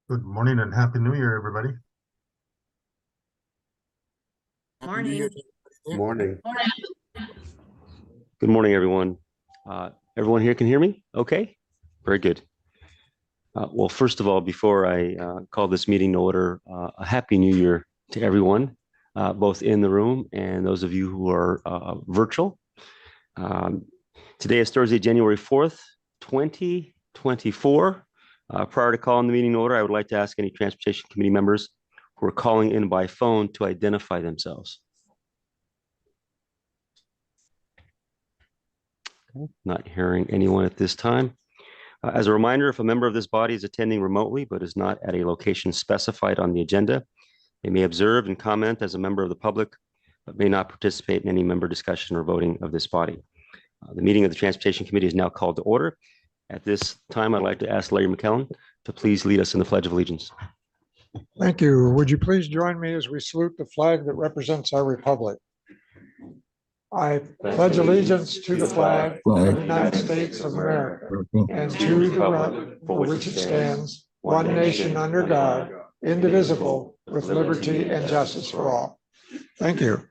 Good morning and Happy New Year, everybody. Morning. Morning. Good morning, everyone. Everyone here can hear me? Okay, very good. Well, first of all, before I call this meeting to order, a Happy New Year to everyone, both in the room and those of you who are virtual. Today is Thursday, January 4th, 2024. Prior to calling the meeting to order, I would like to ask any Transportation Committee members who are calling in by phone to identify themselves. Okay, not hearing anyone at this time. As a reminder, if a member of this body is attending remotely but is not at a location specified on the agenda, they may observe and comment as a member of the public, but may not participate in any member discussion or voting of this body. The meeting of the Transportation Committee is now called to order. At this time, I'd like to ask Larry McKellen to please lead us in the Pledge of Allegiance. Thank you. Would you please join me as we salute the flag that represents our republic? I pledge allegiance to the flag of the United States of America and to the republic for which it stands, one nation under God, indivisible, with liberty and justice for all. Thank you.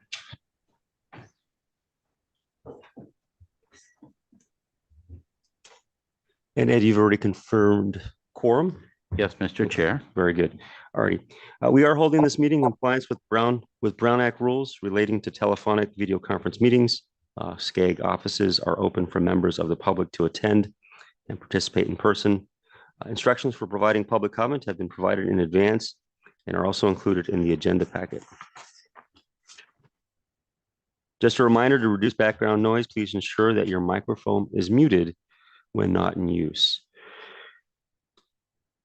And Ed, you've already confirmed quorum? Yes, Mr. Chair. Very good. All right. We are holding this meeting in compliance with Brown Act rules relating to telephonic video conference meetings. SCAG offices are open for members of the public to attend and participate in person. Instructions for providing public comment have been provided in advance and are also included in the agenda packet. Just a reminder to reduce background noise, please ensure that your microphone is muted when not in use.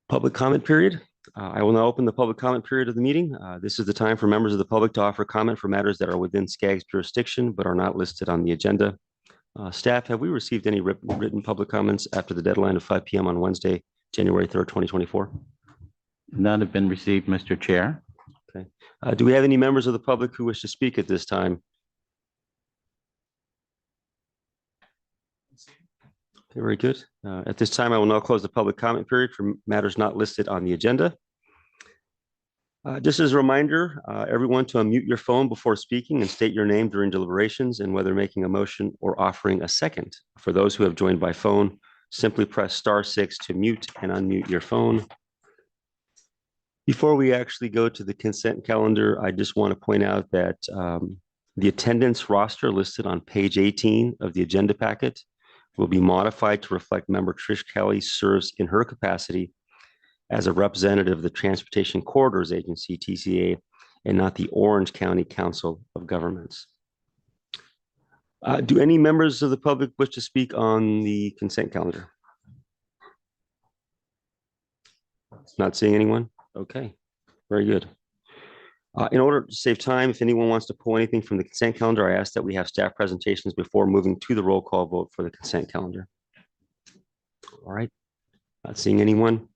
Public comment period. I will now open the public comment period of the meeting. This is the time for members of the public to offer comment for matters that are within SCAG's jurisdiction but are not listed on the agenda. Staff, have we received any written public comments after the deadline of 5 p.m. on Wednesday, January 3rd, 2024? None have been received, Mr. Chair. Okay. Do we have any members of the public who wish to speak at this time? Okay, very good. At this time, I will now close the public comment period for matters not listed on the agenda. Just as a reminder, everyone to unmute your phone before speaking and state your name during deliberations and whether making a motion or offering a second. For those who have joined by phone, simply press *6 to mute and unmute your phone. Before we actually go to the consent calendar, I just want to point out that the attendance roster listed on page 18 of the agenda packet will be modified to reflect member Trish Kelly serves in her capacity as a representative of the Transportation Corridors Agency, TCA, and not the Orange County Council of Governments. Do any members of the public wish to speak on the consent calendar? Not seeing anyone? Okay, very good. In order to save time, if anyone wants to pull anything from the consent calendar, I ask that we have staff presentations before moving to the roll call vote for the consent calendar. All right, not seeing anyone.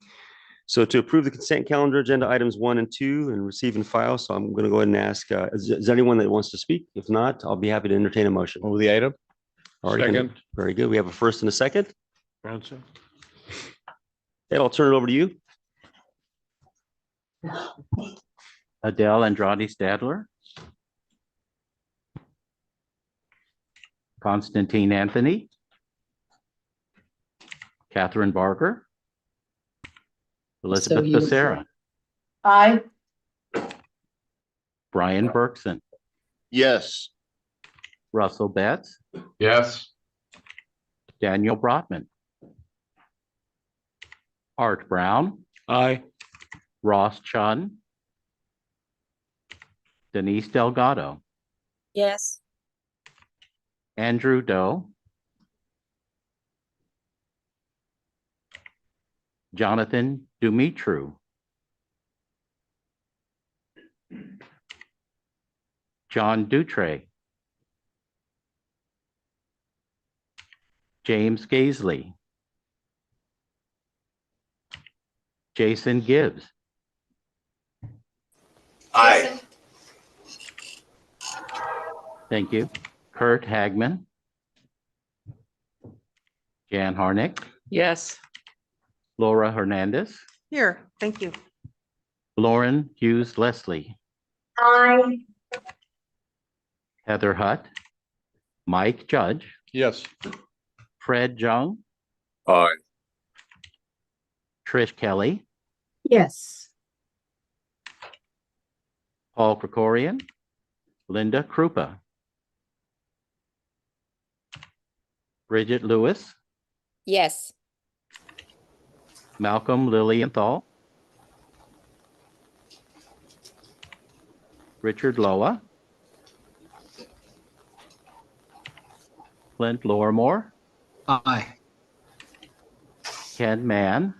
So to approve the consent calendar, agenda items 1 and 2 and receive and file. So I'm going to go ahead and ask, is there anyone that wants to speak? If not, I'll be happy to entertain a motion. Move the item. Second. Very good. We have a first and a second. Brownson. Ed, I'll turn it over to you. Adele Andrade Stadler. Constantine Anthony. Catherine Barker. Elizabeth Becerra. Aye. Brian Berkson. Yes. Russell Betts. Yes. Daniel Brotman. Art Brown. Aye. Ross Chun. Denise Delgado. Yes. Andrew Doe. Jonathan Dumitru. John Dutre. James Gaisley. Jason Gibbs. Aye. Thank you. Kurt Hagman. Jan Harnick. Yes. Laura Hernandez. Here, thank you. Lauren Hughes Leslie, Aye. Heather Hutt, Mike Judge, Yes. Fred Jung, Aye. Trish Kelly, Yes. Paul Krikorian, Linda Krupa, Bridget Lewis, Yes. Malcolm Lilienthal, Richard Loa, Clint Lorimore, Aye. Ken Mann,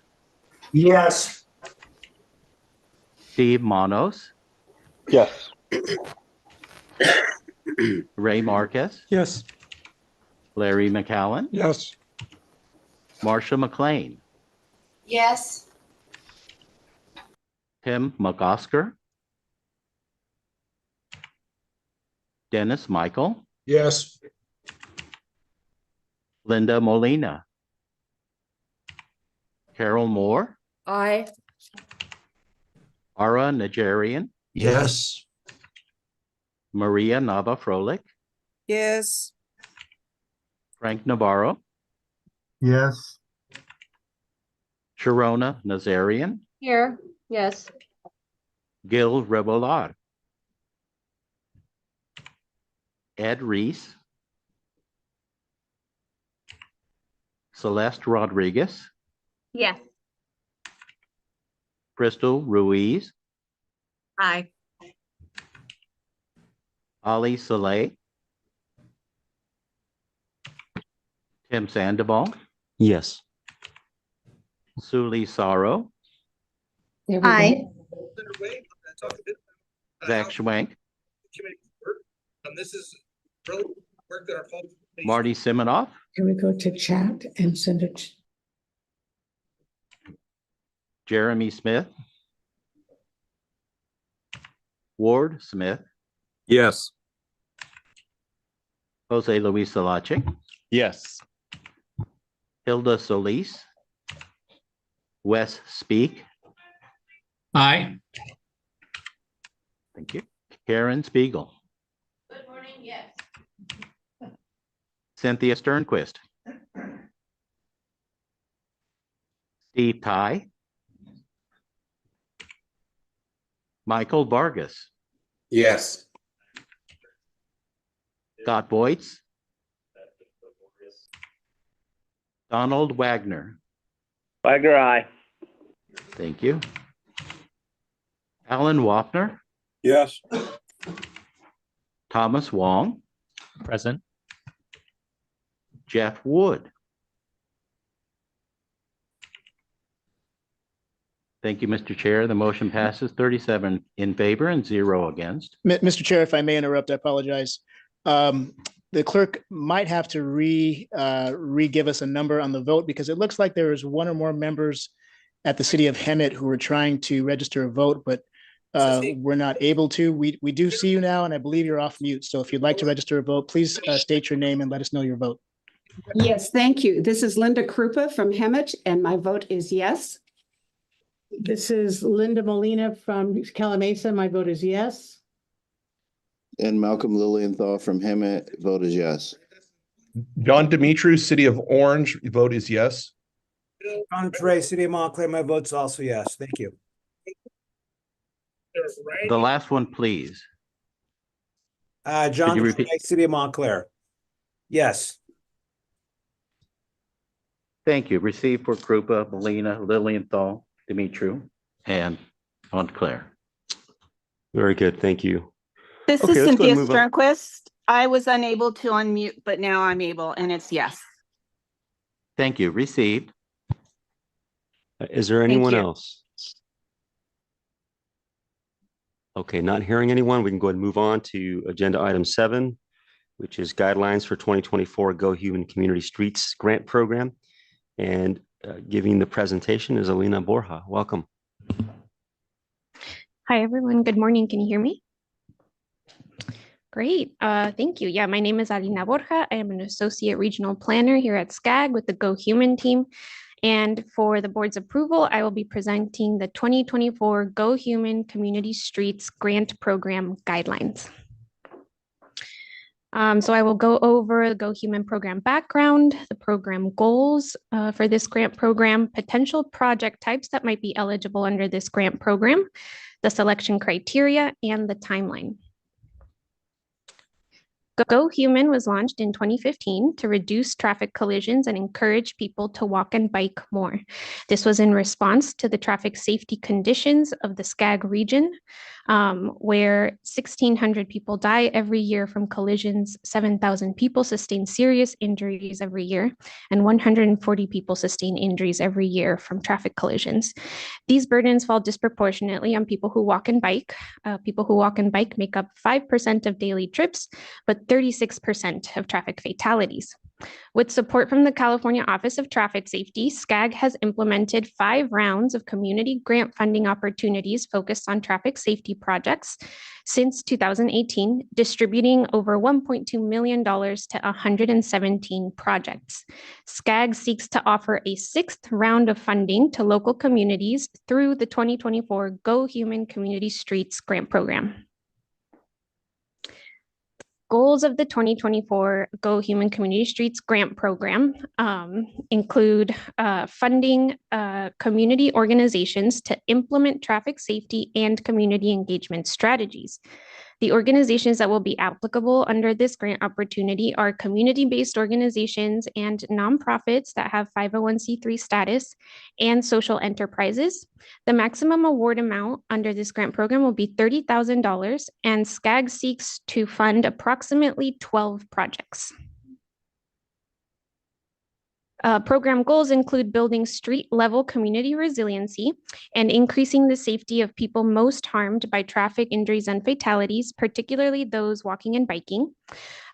Yes. Steve Manos, Yes. Ray Marquez, Yes. Larry McCallan, Yes. Marcia McLean, Yes. Tim McOsker, Dennis Michael, Yes. Linda Molina, Carol Moore, Aye. Ara Najarian, Yes. Maria Nava Froelich, Yes. Frank Navarro, Yes. Sharona Nazarian, Here. Yes. Gil Rebollar, Ed Reese, Celeste Rodriguez, Yes. Crystal Ruiz, Aye. Ali Soleil, Tim Sandoval, Yes. Suli Sorrow, Aye. Zach Schwank, This is really work that our folks. Marty Siminoff, Can we go to chat and send it? Jeremy Smith, Ward Smith, Yes. Jose Luis Salache, Yes. Hilda Solis, Wes Speak, Aye. thank you, Karen Spiegel, Good morning. Yes. Cynthia Sternquist, Steve Ty, Michael Vargas, Yes. Scott Boytz, Donald Wagner, Wagner, aye. thank you, Alan Wapner, Yes. Thomas Wong, Present. Jeff Wood. Thank you, Mr. Chair. The motion passes 37 in favor and 0 against. Mr. Chair, if I may interrupt, I apologize. The clerk might have to re-give us a number on the vote because it looks like there is one or more members at the city of Hemet who were trying to register a vote, but we're not able to. We do see you now, and I believe you're off mute. So if you'd like to register a vote, please state your name and let us know your vote. Yes, thank you. This is Linda Krupa from Hemet, and my vote is yes. This is Linda Molina from Calamasa. My vote is yes. And Malcolm Lilienthal from Hemet, vote is yes. John Dimitru, City of Orange, vote is yes. John Trey, City of Montclair, my vote's also yes. Thank you. The last one, please. John you Trey, repeat? City of Montclair. Yes. Thank you. Received for Krupa, Molina, Lilienthal, Dimitru, and Montclair. Very good. Thank you. This Okay, is let's go Cynthia and move on. Sternquist. I was unable to unmute, but now I'm able, and it's yes. Thank you. Received. Is there anyone you. else? Okay, not hearing anyone, we can go ahead and move on to agenda item 7, which is guidelines for 2024 Go Human Community Streets Grant Program. And giving the presentation is Alina Borja. Welcome. Hi, everyone. Good morning. Can you hear me? Great. Thank you. Yeah, my name is Alina Borja. I am an associate regional planner here at SCAG with the Go Human team. And for the board's approval, I will be presenting the 2024 Go Human Community Streets Grant Program Guidelines. So I will go over the Go Human program background, the program goals for this grant program, potential project types that might be eligible under this grant program, the selection criteria, and the timeline. Go Human was launched in 2015 to reduce traffic collisions and encourage people to walk and bike more. This was in response to the traffic safety conditions of the SCAG region, where 1,600 people die every year from collisions, 7,000 people sustain serious injuries every year, and 140 people sustain injuries every year from traffic collisions. These burdens fall disproportionately on people who walk and bike. People who walk and bike make up 5% of daily trips, but 36% of traffic fatalities. With support from the California Office of Traffic Safety, SCAG has implemented 5 rounds of community grant funding opportunities focused on traffic safety projects since 2018, distributing over $1.2 million to 117 projects. SCAG seeks to offer a 6th round of funding to local communities through the 2024 Go Human Community Streets Grant Program. Goals of the 2024 Go Human Community Streets Grant Program include funding community organizations to implement traffic safety and community engagement strategies. The organizations that will be applicable under this grant opportunity are community-based organizations and nonprofits that have 501c3 status and social enterprises. The maximum award amount under this grant program will be $30,000, and SCAG seeks to fund approximately 12 projects. Program goals include building street-level community resiliency and increasing the safety of people most harmed by traffic injuries and fatalities, particularly those walking and biking.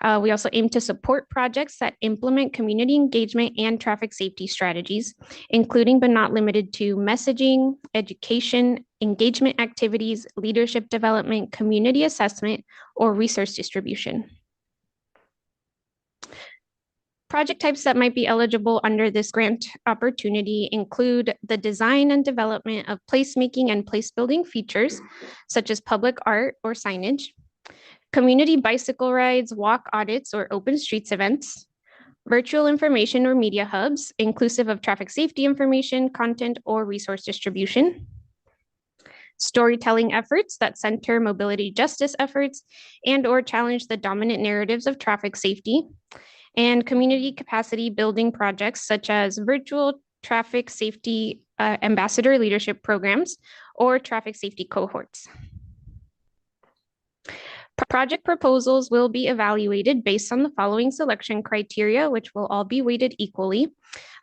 We also aim to support projects that implement community engagement and traffic safety strategies, including but not limited to messaging, education, engagement activities, leadership development, community assessment, or resource distribution. Project types that might be eligible under this grant opportunity include the design and development of placemaking and place building features, such as public art or signage, community bicycle rides, walk audits, or open streets events, virtual information or media hubs, inclusive of traffic safety information, content, or resource distribution, storytelling efforts that center mobility justice efforts and or challenge the dominant narratives of traffic safety, and community capacity building projects such as virtual traffic safety ambassador leadership programs or traffic safety cohorts. Project proposals will be evaluated based on the following selection criteria, which will all be weighted equally.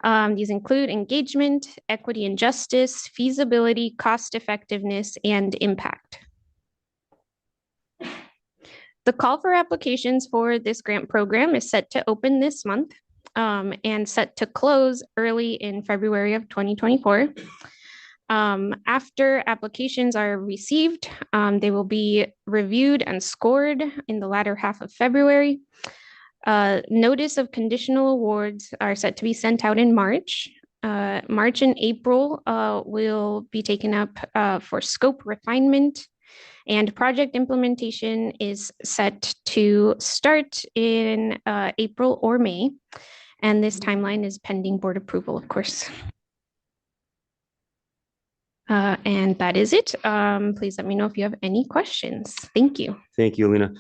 These include engagement, equity and justice, feasibility, cost effectiveness, and impact. The call for applications for this grant program is set to open this month and set to close early in February of 2024. After applications are received, they will be reviewed and scored in the latter half of February. Notice of conditional awards are set to be sent out in March. March and April will be taken up for scope refinement, and project implementation is set to start in April or May. And this timeline is pending board approval, of course. And that is it. Please let me know if you have any questions. Thank you. Thank you, Alina.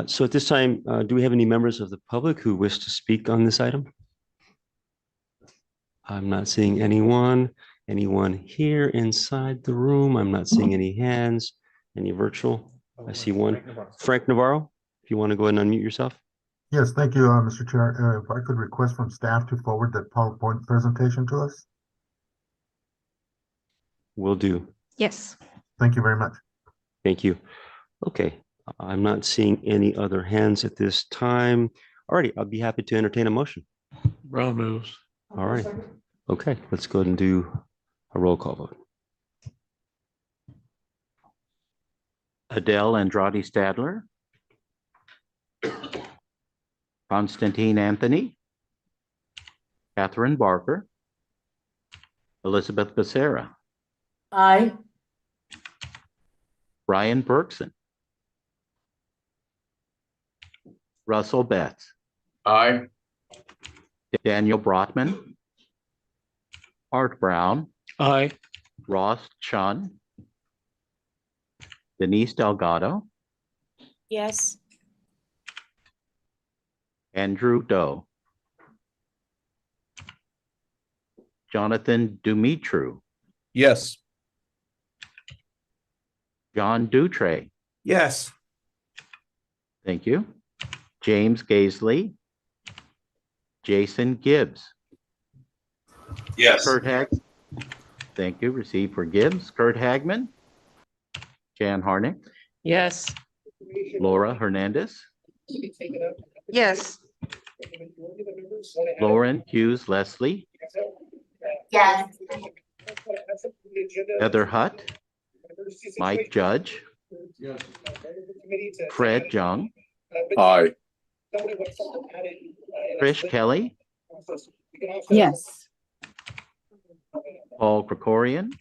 So at this time, do we have any members of the public who wish to speak on this item? I'm not seeing anyone. Anyone here inside the room? I'm not seeing any hands. Any virtual? I see one. Frank Navarro, if you want to go ahead and unmute yourself. Yes, thank you, Mr. Chair. If I could request from staff to forward that PowerPoint presentation to us. Will do. Yes. Thank you very much. Thank you. Okay, I'm not seeing any other hands at this time. All righty, I'll be happy to entertain a motion. Brown moves. All right. Okay, let's go ahead and do a roll call vote. Adele Andrade Stadler, Constantine Anthony, Catherine Barker, Elizabeth Becerra, Aye. Brian Bergson, Russell Betts, Aye. Daniel Brotman, Art Brown, Aye. Ross Chun, Denise Delgado, Yes. Andrew Doe, Jonathan Dumitru, Yes. John Dutray, Yes. thank you, James Gaisley, Jason Gibbs, Yes. Kurt Hag, thank you, received for Gibbs, Kurt Hagman, Jan Harnick, Yes. Laura Hernandez, Yes. Lauren Hughes Leslie, Yes. Heather Hutt, Mike Judge, Fred Jung, Aye. Trish Kelly, Yes. Paul Krikorian,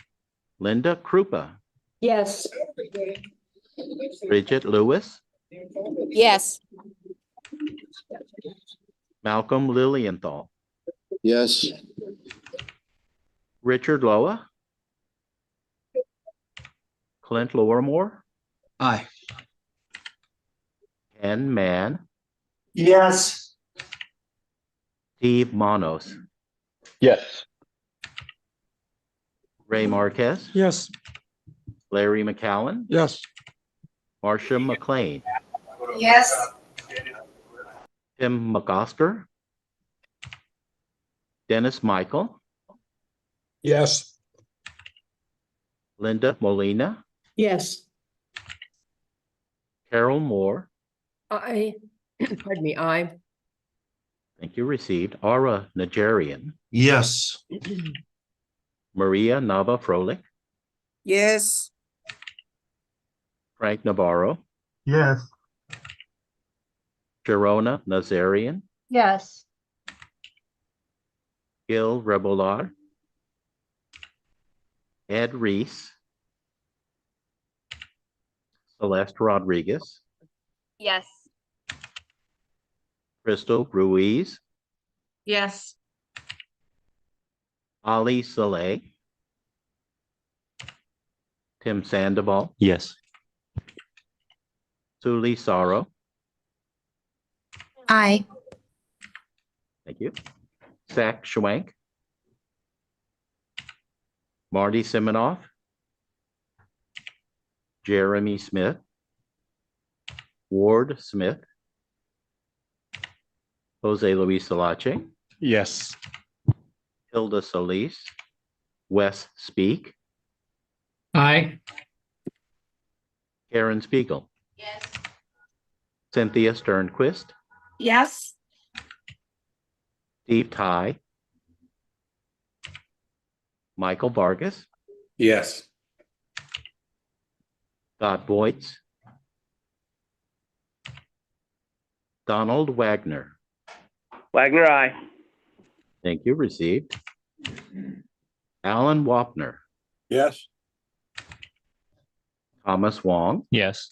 Linda Krupa, Yes. Bridget Lewis, Yes. Malcolm Lilienthal, Yes. Richard Loa, Clint Lorimore, Aye. Ken Mann, Yes. Steve Manos, Yes. Ray Marquez, Yes. Larry McCallan, Yes. Marcia McLean, Yes. Tim McOsker, Dennis Michael, Yes. Linda Molina, Yes. Carol Moore, Aye. Pardon me, aye. thank you, received, Aura Najarian, Yes. Maria Nava Froelich, Yes. Frank Navarro, Yes. Sharona Nazarian, Yes. Gil Rebolar, Ed Reese, Celeste Rodriguez, Yes. Crystal Ruiz, Yes. Ali Saleh, Tim Sandoval, Yes. Suli Saro, Aye. thank you, Zach Schwank, Marty Siminoff, Jeremy Smith, Ward Smith, Jose Luis Salache, Yes. Hilda Solis, Wes Speak, Aye. Karen Spiegel, Yes. Cynthia Sternquist, Yes. Steve Ty, Michael Vargas, Yes. Scott Boytz, Donald Wagner, Wagner, aye. thank you, received, Alan Wapner, Yes. Thomas Wong, Yes.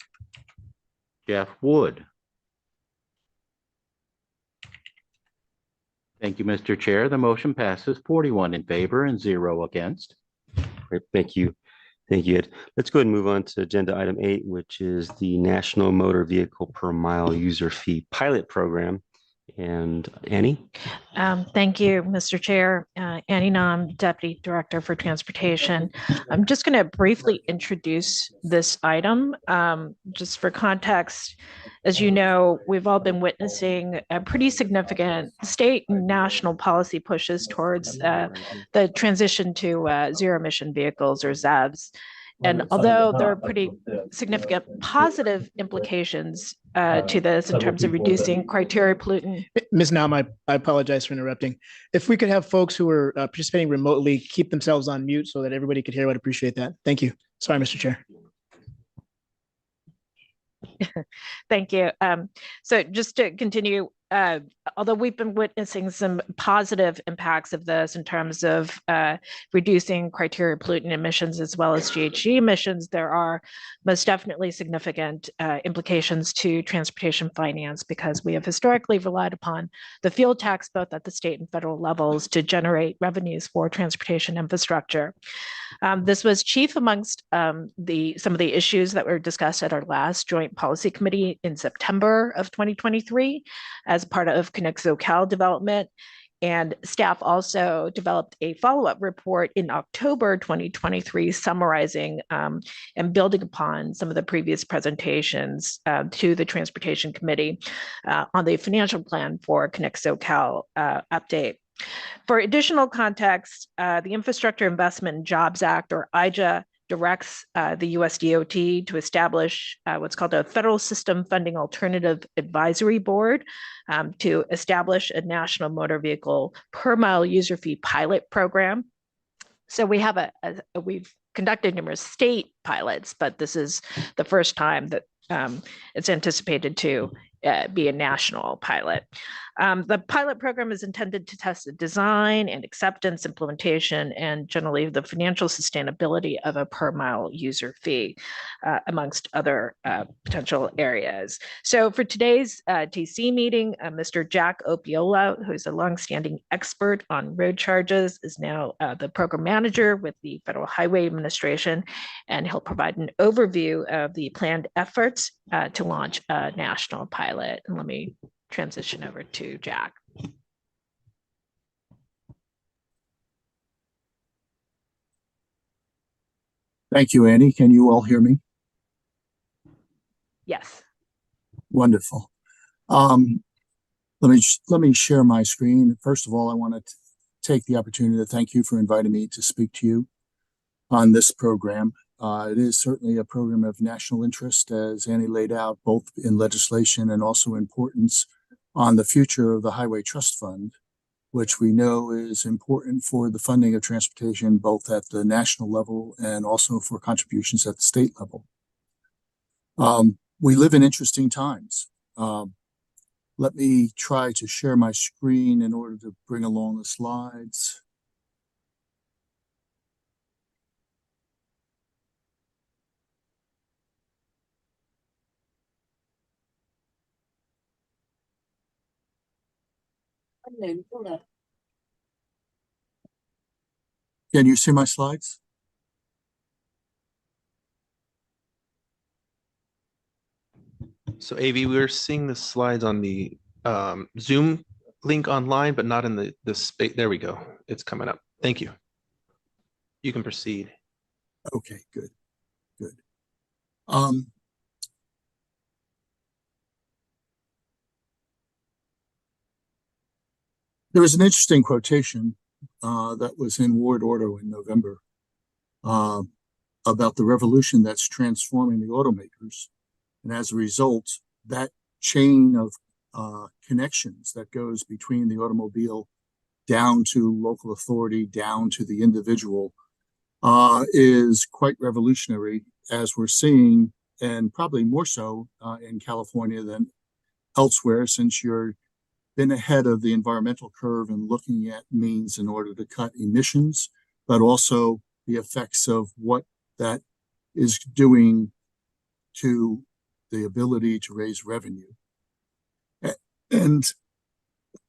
Jeff Wood. Thank you, Mr. Chair. The motion passes 41 in favor and 0 against. Great, thank you. Thank you, Ed. Let's go ahead and move on to agenda item 8, which is the National Motor Vehicle Per Mile User Fee Pilot Program. And Annie? Thank you, Mr. Chair. Annie Nam, Deputy Director for Transportation. I'm just going to briefly introduce this item. Just for context, as you know, we've all been witnessing a pretty significant state and national policy pushes towards the transition to zero emission vehicles or ZEVs. And although there are pretty significant positive implications to this in terms of reducing criteria pollutant. Ms. Nam, I apologize for interrupting. If we could have folks who are participating remotely keep themselves on mute so that everybody could hear, I'd appreciate that. Thank you. Sorry, Mr. Chair. Thank you. So just to continue, although we've been witnessing some positive impacts of this in terms of reducing criteria pollutant emissions as well as GHG emissions, there are most definitely significant implications to transportation finance because we have historically relied upon the fuel tax both at the state and federal levels to generate revenues for transportation infrastructure. This was chief amongst some of the issues that were discussed at our last joint policy committee in September of 2023 as part of Connect SoCal development. And staff also developed a follow-up report in October 2023 summarizing and building upon some of the previous presentations to the Transportation Committee on the financial plan for Connect SoCal update. For additional context, the Infrastructure Investment and Jobs Act, or IJA, directs the US DOT to establish what's called a Federal System Funding Alternative Advisory Board to establish a national motor vehicle per mile user fee pilot program. So we have we've conducted numerous state pilots, but this is the first time that it's anticipated to be a national pilot. The pilot program is intended to test the design and acceptance, implementation, and generally the financial sustainability of a per mile user fee, amongst other potential areas. So for today's TC meeting, Mr. Jack Opiola, who is a longstanding expert on road charges, is now the program manager with the Federal Highway Administration, and he'll provide an overview of the planned efforts to launch a national pilot. And let me transition over to Jack. Thank you, Annie. Can you all hear me? Yes. Wonderful. Let me share my screen. First of all, I want to take the opportunity to thank you for inviting me to speak to you on this program. It is certainly a program of national interest, as Annie laid out, both in legislation and also importance on the future of the Highway Trust Fund, which we know is important for the funding of transportation, both at the national level and also for contributions at the state level. We live in interesting times. Let me try to share my screen in order to bring along the slides. Can you see my slides? So AV, we're seeing the slides on the Zoom link online, but not in the space. There we go. It's coming up. Thank you. You can proceed. Okay, good. There was an interesting quotation that was in Ward Order in November about the revolution that's transforming the automakers. And as a result, that chain of connections that goes between the automobile down to local authority, down to the individual, is quite revolutionary, as we're seeing, and probably more so in California than elsewhere, since you're been ahead of the environmental curve and looking at means in order to cut emissions, but also the effects of what that is doing to the ability to raise revenue. And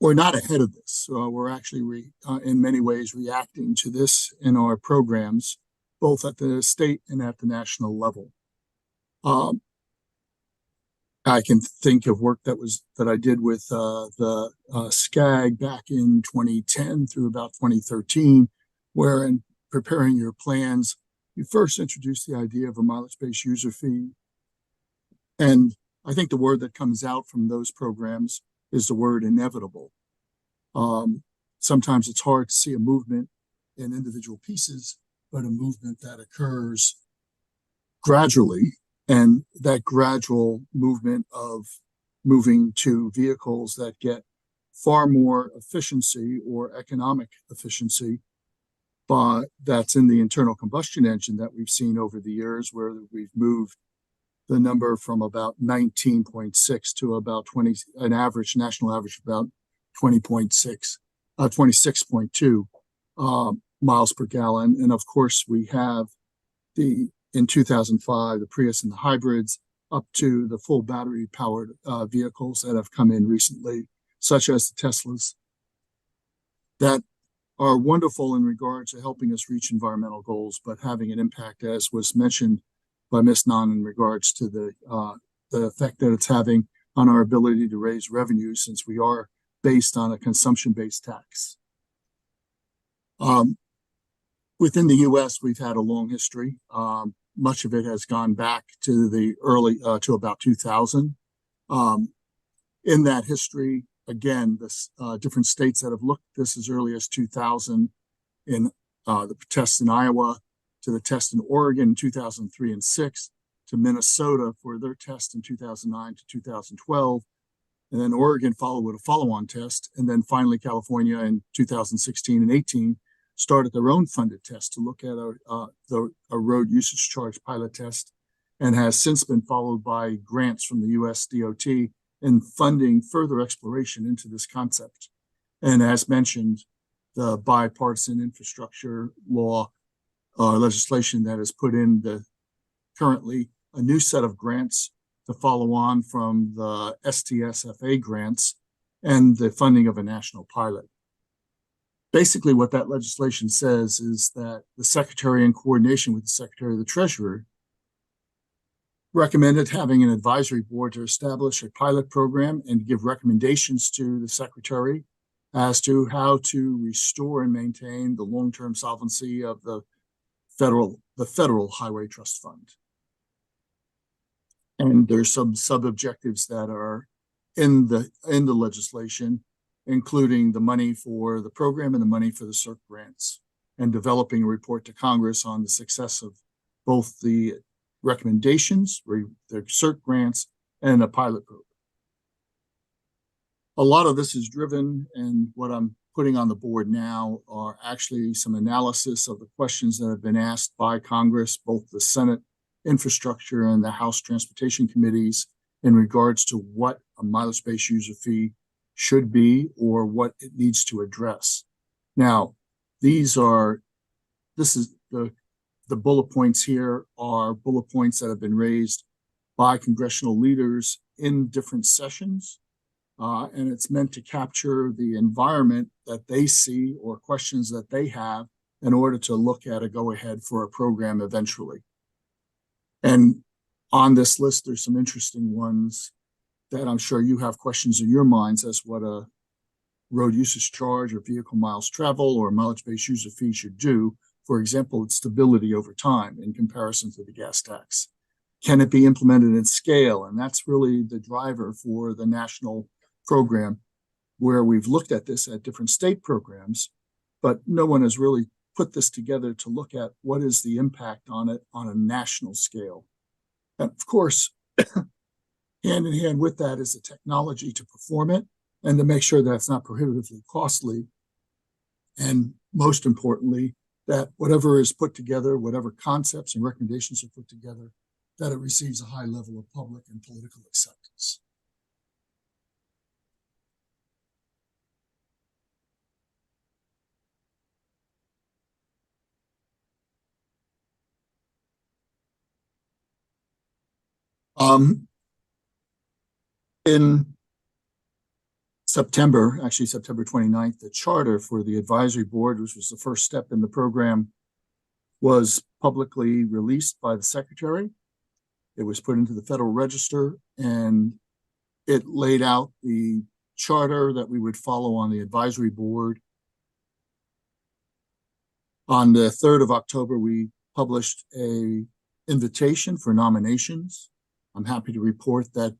we're not ahead of this. We're actually, in many ways, reacting to this in our programs, both at the state and at the national level. I can think of work that I did with the SCAG back in 2010 through about 2013, where in preparing your plans, you first introduced the idea of a mileage-based user fee. And I think the word that comes out from those programs is the word inevitable. Sometimes it's hard to see a movement in individual pieces, but a movement that occurs gradually. And that gradual movement of moving to vehicles that get far more efficiency or economic efficiency, but that's in the internal combustion engine that we've seen over the years, where we've moved the number from about 19.6 to about 20, an average, national average about 20.6, 26.2 miles per gallon. And of course, we have in 2005, the Prius and the hybrids, up to the full battery powered vehicles that have come in recently, such as the Teslas, that are wonderful in regard to helping us reach environmental goals, but having an impact, as was mentioned by Ms. Nan, in regards to the effect that it's having on our ability to raise revenue, since we are based on a consumption-based tax. Within the U.S., we've had a long history. Much of it has gone back to the early, to about 2000. In that history, again, this different states that have looked at this as early as 2000, in the test in Iowa, to the test in Oregon in 2003 and 6, to Minnesota for their test in 2009 to 2012, and then Oregon followed with a follow-on test, and then finally California in 2016 and 18 started their own funded test to look at a road usage charge pilot test, and has since been followed by grants from the US DOT in funding further exploration into this concept. And as mentioned, the bipartisan infrastructure law legislation that has put in currently a new set of grants to follow on from the STSFA grants and the funding of a national pilot. Basically, what that legislation says is that the Secretary, in coordination with the Secretary of the Treasury, recommended having an advisory board to establish a pilot program and give recommendations to the Secretary as to how to restore and maintain the long-term solvency of the Federal Highway Trust Fund. And there's some sub-objectives that are in the legislation, including the money for the program and the money for the CERC grants, and developing a report to Congress on the success of both the recommendations, the CERC grants, and the pilot program. A lot of this is driven, and what I'm putting on the board now are actually some analysis of the questions that have been asked by Congress, both the Senate Infrastructure and the House Transportation Committees, in regards to what a mileage-based user fee should be or what it needs to address. Now, this is the bullet points here are bullet points that have been raised by congressional leaders in different sessions. And it's meant to capture the environment that they see or questions that they have in order to look at a go-ahead for a program eventually. And on this list, there's some interesting ones that I'm sure you have questions in your minds as what a road usage charge or vehicle miles travel or mileage-based user fee should do. For example, its stability over time in comparison to the gas tax. Can it be implemented in scale? And that's really the driver for the national program, where we've looked at this at different state programs, but no one has really put this together to look at what is the impact on it on a national scale. And of course, hand in hand with that is the technology to perform it and to make sure that it's not prohibitively costly. And most importantly, that whatever is put together, whatever concepts and recommendations are put together, that it receives a high level of public and political acceptance. In September, actually September 29th, the charter for the advisory board, which was the first step in the program, was publicly released by the secretary. It was put into the Federal Register, and it laid out the charter that we would follow on the advisory board. On the 3rd of October, we published an invitation for nominations. I'm happy to report that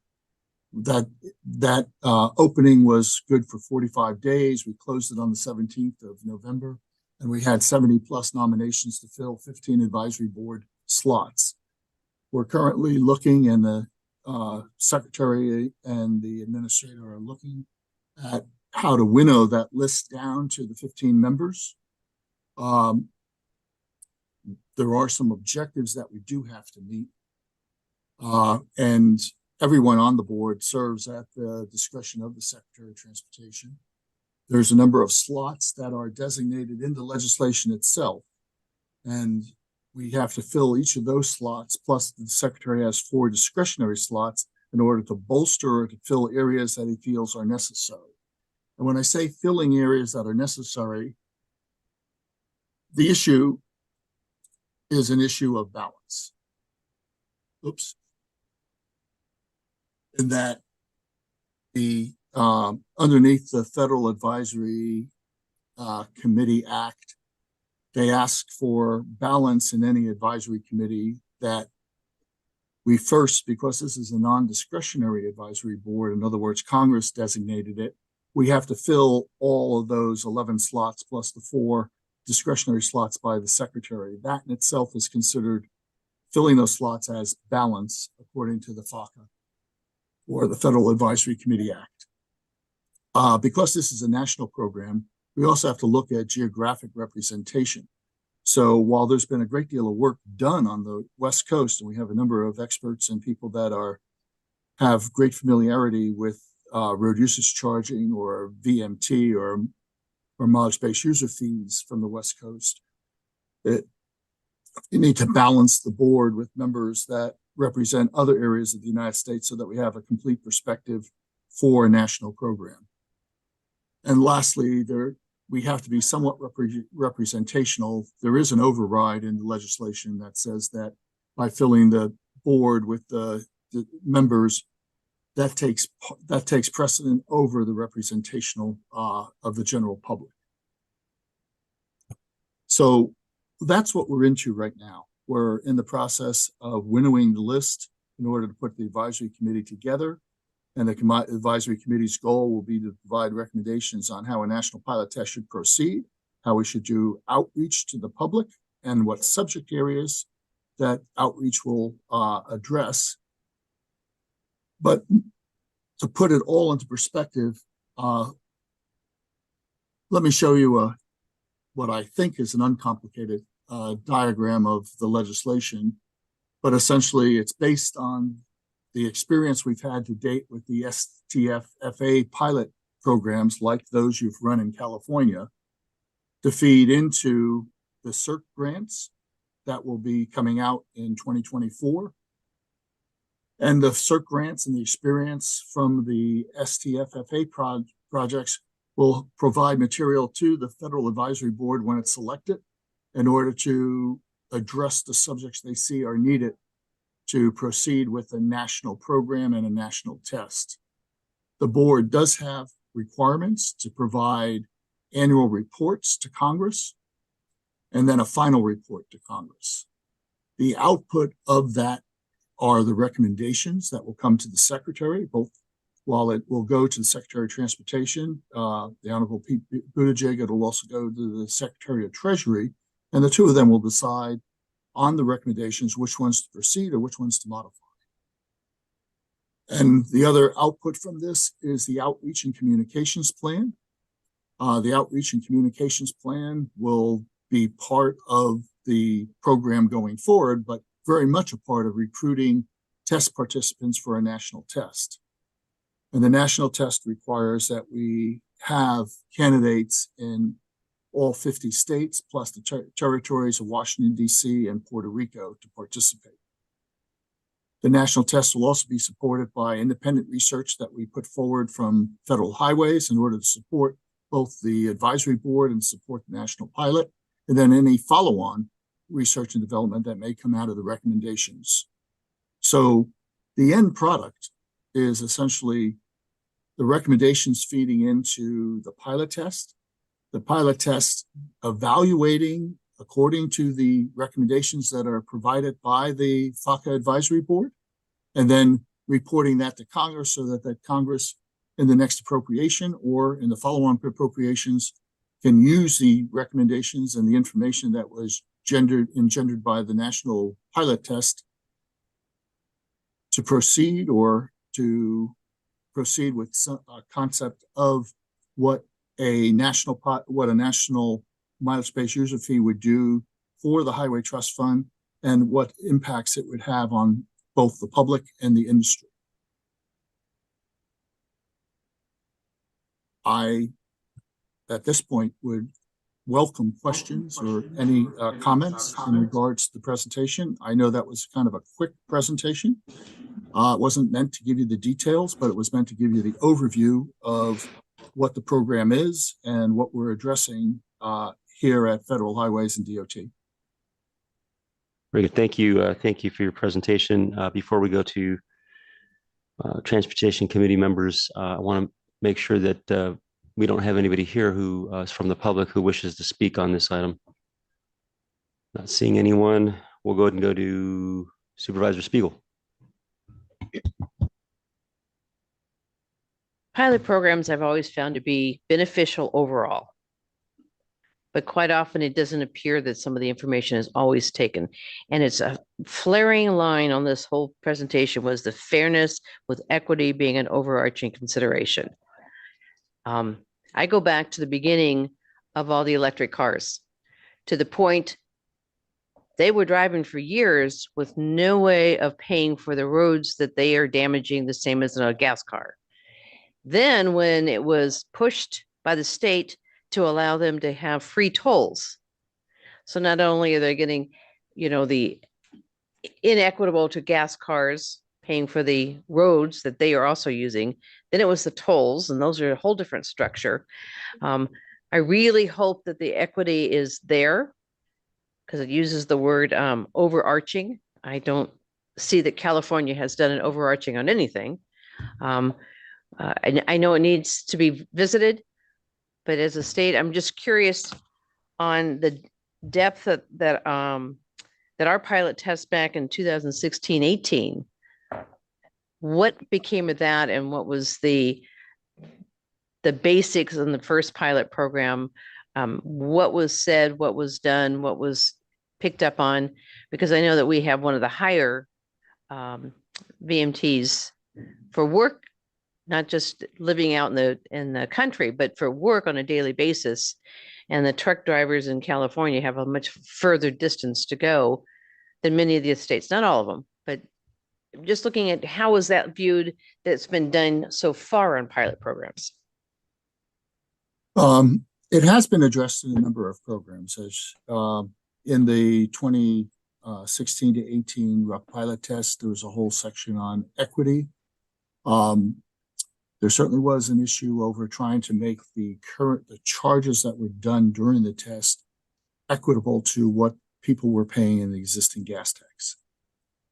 opening was good for 45 days. We closed it on the 17th of November, and we had 70 plus nominations to fill 15 advisory board slots. We're currently looking, and the secretary and the administrator are looking at how to winnow that list down to the 15 members. There are some objectives that we do have to meet. And everyone on the board serves at the discretion of the Secretary of Transportation. There's a number of slots that are designated in the legislation itself. And we have to fill each of those slots, plus the Secretary has 4 discretionary slots in order to bolster or to fill areas that he feels are necessary. And when I say filling areas that are necessary, the issue is an issue of balance. Oops. In that the underneath the Federal Advisory Committee Act, they ask for balance in any advisory committee that we first, because this is a non-discretionary advisory board, in other words, Congress designated it, we have to fill all of those 11 slots plus the 4 discretionary slots by the Secretary. That in itself is considered filling those slots as balance according to the FACA or the Federal Advisory Committee Act. Because this is a national program, we also have to look at geographic representation. So while there's been a great deal of work done on the West Coast, and we have a number of experts and people that have great familiarity with road usage charging or VMT or mileage-based user fees from the West Coast, you need to balance the board with members that represent other areas of the United States so that we have a complete perspective for a national program. And lastly, we have to be somewhat representational. There is an override in the legislation that says that by filling the board with the members, that takes precedent over the representational of the general public. So that's what we're into right now. We're in the process of winnowing the list in order to put the advisory committee together. And the advisory committee's goal will be to provide recommendations on how a national pilot test should proceed, how we should do outreach to the public, and what subject areas that outreach will address. But to put it all into perspective, let me show you what I think is an uncomplicated diagram of the legislation, but essentially it's based on the experience we've had to date with the STF-FA pilot programs like those you've run in California to feed into the CERC grants that will be coming out in 2024. And the CERC grants and the experience from the STF-FA projects will provide material to the Federal Advisory Board when it's selected in order to address the subjects they see are needed to proceed with a national program and a national test. The board does have requirements to provide annual reports to Congress and then a final report to Congress. The output of that are the recommendations that will come to the Secretary, both while it will go to the Secretary of Transportation, the Honorable Pete Buttigieg, it will also go to the Secretary of Treasury, and the two of them will decide on the recommendations, which ones to proceed or which ones to modify. And the other output from this is the outreach and communications plan. The outreach and communications plan will be part of the program going forward, but very much a part of recruiting test participants for a national test. And the national test requires that we have candidates in all 50 states, plus the territories of Washington, D.C. and Puerto Rico to participate. The national test will also be supported by independent research that we put forward from Federal Highways in order to support both the advisory board and support the national pilot, and then any follow-on research and development that may come out of the recommendations. So the end product is essentially the recommendations feeding into the pilot test evaluating according to the recommendations that are provided by the FACA Advisory Board, and then reporting that to Congress so that Congress in the next appropriation or in the follow-on appropriations can use the recommendations and the information that was engendered by the national pilot test to proceed or to proceed with some concept of what a national mileage-based user fee would do for the Highway Trust Fund and what impacts it would have on both the public and the industry. I, at this point, would welcome questions or any comments in regards to the presentation. I know that was kind of a quick presentation. It wasn't meant to give you the details, but it was meant to give you the overview of what the program is and what we're addressing here at Federal Highways and DOT. Very good. Thank you. Thank you for your presentation. Before we go to Transportation Committee members, I want to make sure that we don't have anybody here who is from the public who wishes to speak on this item. Not seeing anyone. We'll go ahead and go to Supervisor Spiegel. Pilot programs I've always found to be beneficial overall. But quite often it doesn't appear that some of the information is always taken. And it's a flaring line on this whole presentation was the fairness with equity being an overarching consideration. I go back to the beginning of all the electric cars, to the point they were driving for years with no way of paying for the roads that they are damaging the same as a gas car. Then when it was pushed by the state to allow them to have free tolls. So not only are they getting, the inequitable to gas cars paying for the roads that they are also using, then it was the tolls, and those are a whole different structure. I really hope that the equity is there because it uses the word overarching. I don't see that California has done an overarching on anything. I know it needs to be visited, but as a state, I'm just curious on the depth that our pilot test back in 2016-18. What became of that, and what was the basics in the first pilot program? What was said, what was done, what was picked up on? Because I know that we have one of the higher VMTs for work, not just living out in the country, but for work on a daily basis. And the truck drivers in California have a much further distance to go than many of the states, not all of them, but just looking at how is that viewed that's been done so far on pilot programs? It has been addressed in a number of programs. As in the 2016 to 18 rough pilot test, there was a whole section on equity. There certainly was an issue over trying to make the charges that were done during the test equitable to what people were paying in the existing gas tax.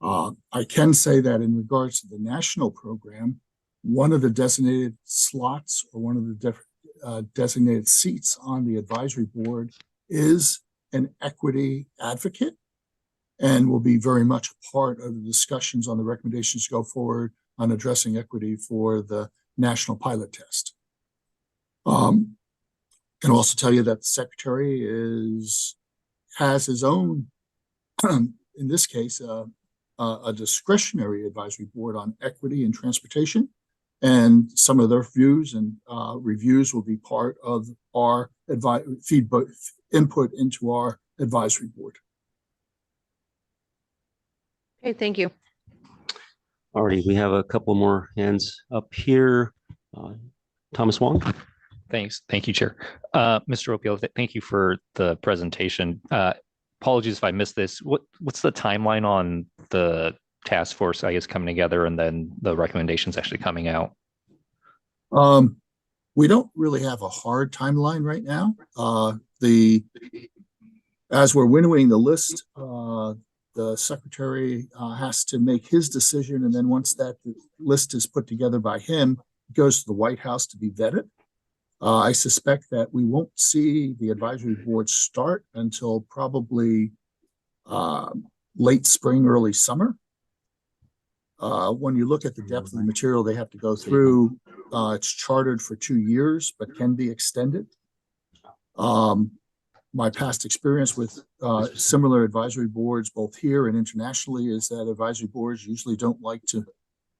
I can say that in regards to the national program, one of the designated slots or one of the designated seats on the advisory board is an equity advocate and will be very much a part of the discussions on the recommendations to go forward on addressing equity for the national pilot test. Can also tell you that the secretary has his own, in this case, a discretionary advisory board on equity and transportation, and some of their views and reviews will be part of our input into our advisory board. Okay, thank you. All right, we have a couple more hands up here. Thomas Wong. Thanks. Thank you, Chair. Mr. Opio, thank you for the presentation. Apologies if I missed this. What's the timeline on the task force, I guess, coming together and then the recommendations actually coming out? We don't really have a hard timeline right now. As we're winnowing the list, the secretary has to make his decision, and then once that list is put together by him, it goes to the White House to be vetted. I suspect that we won't see the advisory board start until probably late spring, early summer. When you look at the depth of the material they have to go through, it's chartered for 2 years, but can be extended. My past experience with similar advisory boards, both here and internationally, is that advisory boards usually don't like to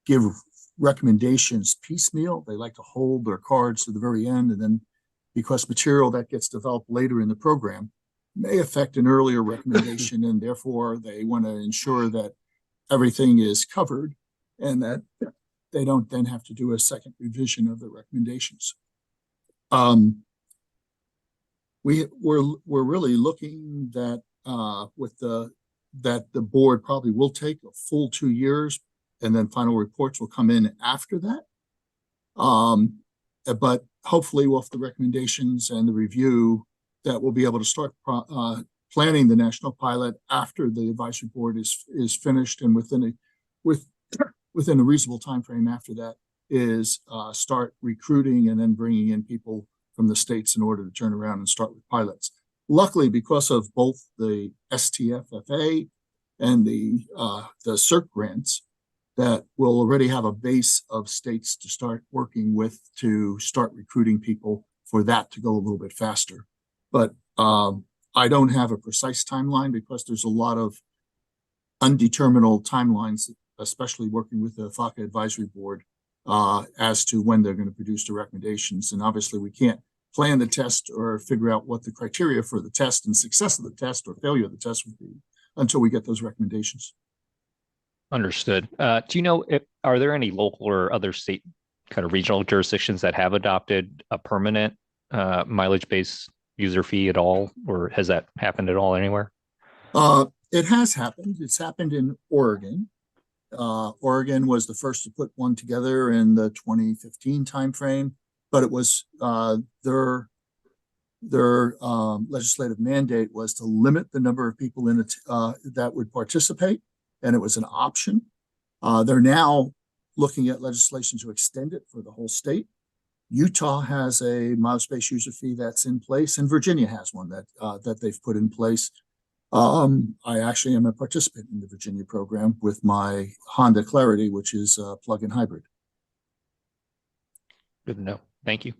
give recommendations piecemeal. They like to hold their cards to the very end, and then because material that gets developed later in the program may affect an earlier recommendation, and therefore they want to ensure that everything is covered and that they don't then have to do a second revision of the recommendations. We're really looking that that the board probably will take a full 2 years, and then final reports will come in after that. But hopefully with the recommendations and the review, that we'll be able to start planning the national pilot after the advisory board is finished, and within a reasonable time frame after that is start recruiting and then bringing in people from the states in order to turn around and start with pilots. Luckily, because of both the STFFA and the CERC grants, that we'll already have a base of states to start working with to start recruiting people for that to go a little bit faster. But I don't have a precise timeline because there's a lot of undeterminable timelines, especially working with the FACA advisory board as to when they're going to produce the recommendations. And obviously we can't plan the test or figure out what the criteria for the test and success of the test or failure of the test would be until we get those recommendations. Understood. Do you know, are there any local or other state kind of regional jurisdictions that have adopted a permanent mileage-based user fee at all, or has that happened at all anywhere? It has happened. It's happened in Oregon. Oregon was the first to put one together in the 2015 timeframe, but it was their legislative mandate was to limit the number of people in it that would participate, and it was an option. They're now looking at legislation to extend it for the whole state. Utah has a miles-based user fee that's in place, and Virginia has one that they've put in place. I actually am a participant in the Virginia program with my Honda Clarity, which is a plug-in hybrid. Good to know. Thank you.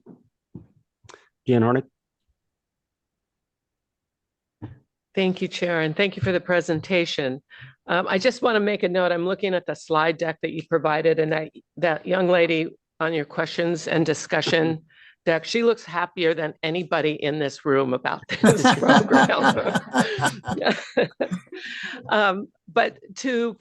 Jan Harnick. Thank you, Chair, and thank you for the presentation. I just want to make a note. I'm looking at the slide deck that you provided, and that young lady on your questions and discussion deck, she looks happier than anybody in this room about this program. But to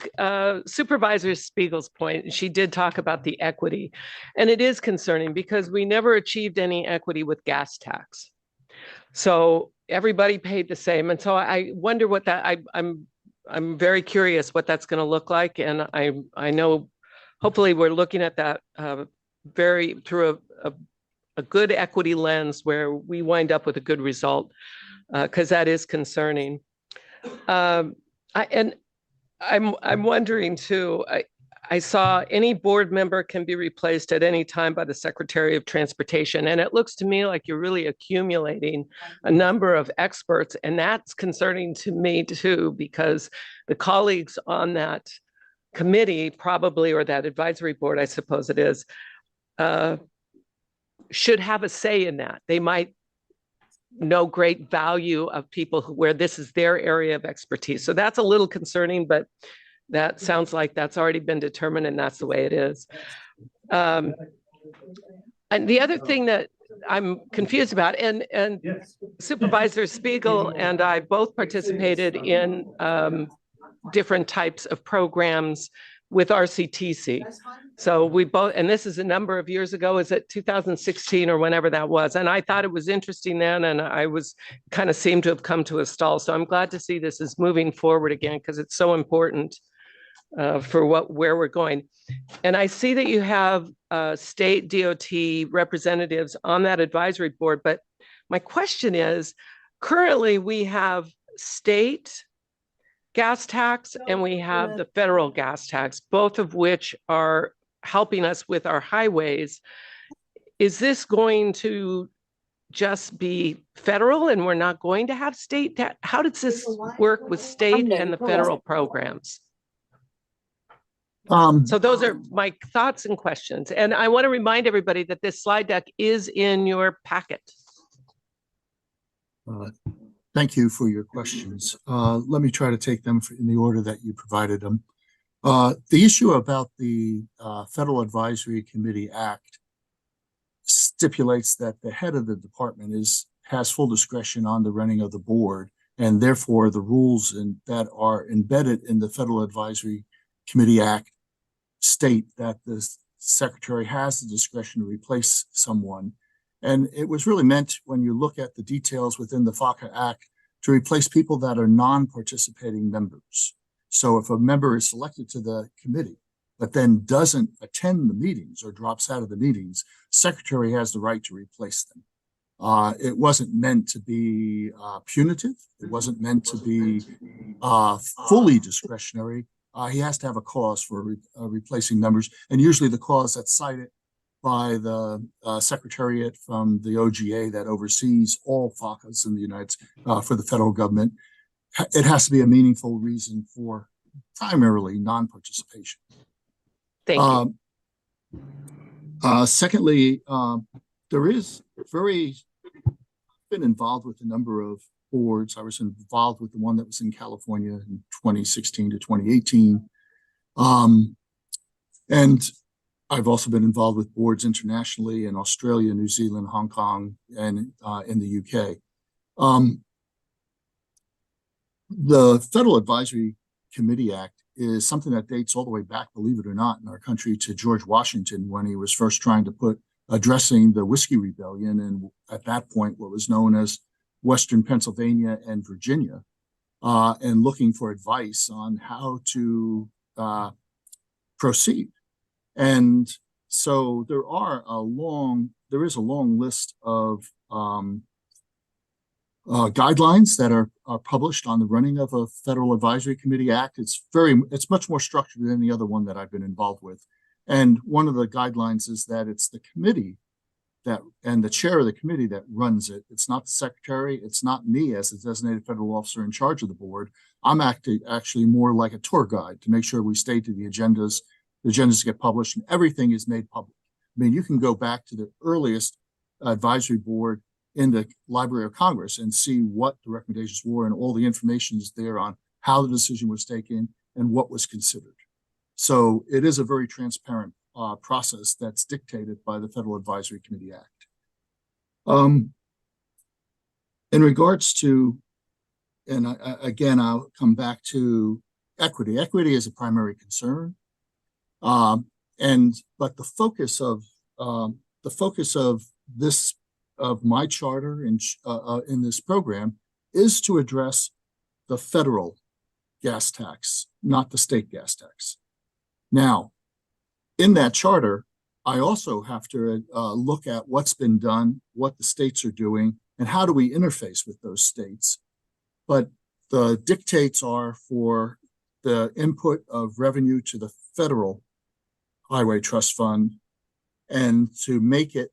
Supervisor Spiegel's point, she did talk about the equity, and it is concerning because we never achieved any equity with gas tax. So everybody paid the same, and so I wonder what that. I'm very curious what that's going to look like, and I know hopefully we're looking at that through a good equity lens where we wind up with a good result, because that is concerning. I'm wondering too, I saw any board member can be replaced at any time by the Secretary of Transportation. And it looks to me like you're really accumulating a number of experts. And that's concerning to me too, because the colleagues on that committee probably, or that advisory board, I suppose it is, should have a say in that. They might know great value of people where this is their area of expertise. So that's a little concerning, but that sounds like that's already been determined and that's the way it is. And the other thing that I'm confused about, and Supervisor Spiegel and I both participated in different types of programs with RCTC. So we both, and this is a number of years ago, is it 2016 or whenever that was? And I thought it was interesting then, and I was kind of seemed to have come to a stall. So I'm glad to see this is moving forward again, because it's so important for where we're going. And I see that you have state DOT representatives on that advisory board, but my question is, currently we have state gas tax and we have the federal gas tax, both of which are helping us with our highways. Is this going to just be federal and we're not going to have state tax? How does this work with state and the federal programs? So those are my thoughts and questions. And I want to remind everybody that this slide deck is in your packet. Thank you for your questions. Let me try to take them in the order that you provided them. The issue about the Federal Advisory Committee Act stipulates that the head of the department has full discretion on the running of the board, and therefore the rules that are embedded in the Federal Advisory Committee Act state that the secretary has the discretion to replace someone. And it was really meant, when you look at the details within the FACA Act, to replace people that are non-participating members. So if a member is selected to the committee, but then doesn't attend the meetings or drops out of the meetings, secretary has the right to replace them. It wasn't meant to be punitive. It wasn't meant to be fully discretionary. He has to have a cause for replacing members, and usually the cause that's cited by the Secretariat from the OGA that oversees all FACAs in the United States for the federal government. It has to be a meaningful reason for primarily non-participation. Thank you. Secondly, there is been involved with a number of boards. I was involved with the one that was in California in 2016 to 2018. And I've also been involved with boards internationally in Australia, New Zealand, Hong Kong, and in the UK. The Federal Advisory Committee Act is something that dates all the way back, believe it or not, in our country to George Washington when he was first trying to addressing the Whiskey Rebellion, and at that point what was known as Western Pennsylvania and Virginia, and looking for advice on how to proceed. And so there is a long list of guidelines that are published on the running of a Federal Advisory Committee Act. It's much more structured than any other one that I've been involved with. And one of the guidelines is that it's the committee and the chair of the committee that runs it. It's not the secretary. It's not me as a designated federal officer in charge of the board. I'm actually more like a tour guide to make sure we stay to the agendas. The agendas get published and everything is made public. I mean, you can go back to the earliest advisory board in the Library of Congress and see what the recommendations were, and all the information is there on how the decision was taken and what was considered. So it is a very transparent process that's dictated by the Federal Advisory Committee Act. In regards to, and again, I'll come back to equity. Equity is a primary concern, but the focus of my charter in this program is to address the federal gas tax, not the state gas tax. Now, in that charter, I also have to look at what's been done, what the states are doing, and how do we interface with those states. But the dictates are for the input of revenue to the federal highway trust fund, and to make it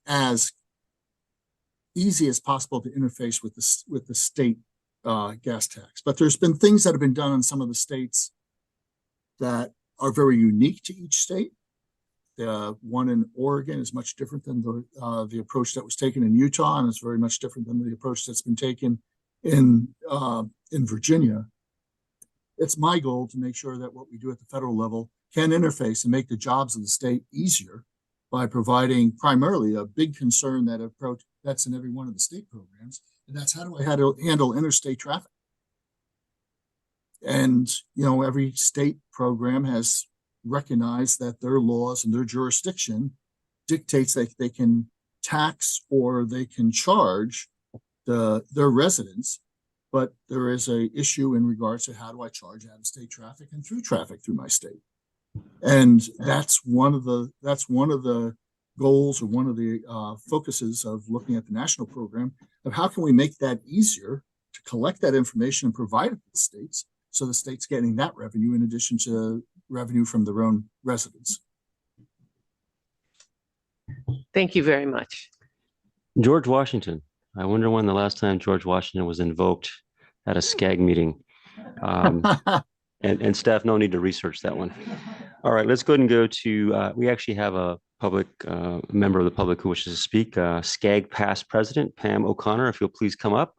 as easy as possible to interface with the state gas tax. But there's been things that have been done in some of the states that are very unique to each state. The one in Oregon is much different than the approach that was taken in Utah, and it's very much different than the approach that's been taken in Virginia. It's my goal to make sure that what we do at the federal level can interface and make the jobs of the state easier by providing primarily a big concern that's in every one of the state programs, and that's how do I handle interstate traffic? And, every state program has recognized that their laws and their jurisdiction dictates that they can tax or they can charge their residents, but there is an issue in regards to how do I charge out-of-state traffic and through traffic through my state. And that's one of the goals, or one of the focuses of looking at the national program of how can we make that easier to collect that information and provide it to the states, so the state's getting that revenue in addition to revenue from their own residents. Thank you very much. George Washington. I wonder when the last time George Washington was invoked at a SCAG meeting. And staff, no need to research that one. All right, let's go ahead and go to, we actually have a member of the public who wishes to speak, SCAG past president, Pam O'Connor, if you'll please come up.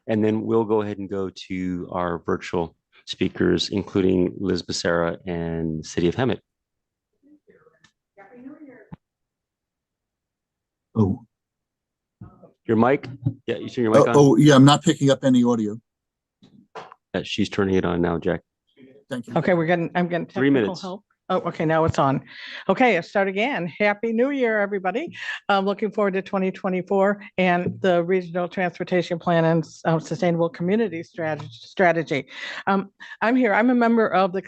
And then we'll go ahead and go to our virtual speakers, including Liz Becerra and City of Hemet. Oh. Your mic? Yeah, you turn your mic on? Oh, yeah, I'm not picking up any audio. She's turning it on now, Jack. Thank you. Okay, I'm getting 3 technical minutes. help. Oh, okay, now it's on. Okay, let's start again. Happy New Year, everybody. I'm looking forward to 2024 and the Regional Transportation Plan and Sustainable Community Strategy. I'm here. I'm a member of the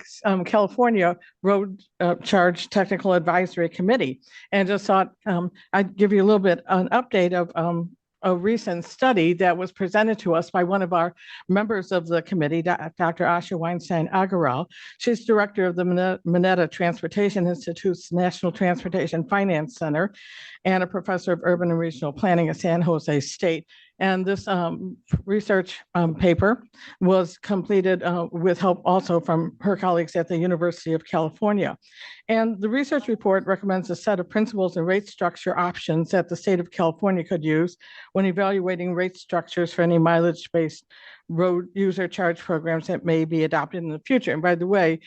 California Road Charge Technical Advisory Committee, and just thought I'd give you a little bit an update of a recent study that was presented to us by one of our members of the committee, Dr. Asha Weinstein Agarwal. She's director of the Mineta Transportation Institute's National Transportation Finance Center and a professor of urban and regional planning at San Jose State. And this research paper was completed with help also from her colleagues at the University of California. And the research report recommends a set of principles and rate structure options that the state of California could use when evaluating rate structures for any mileage-based road user charge programs that may be adopted in the future. And by the way,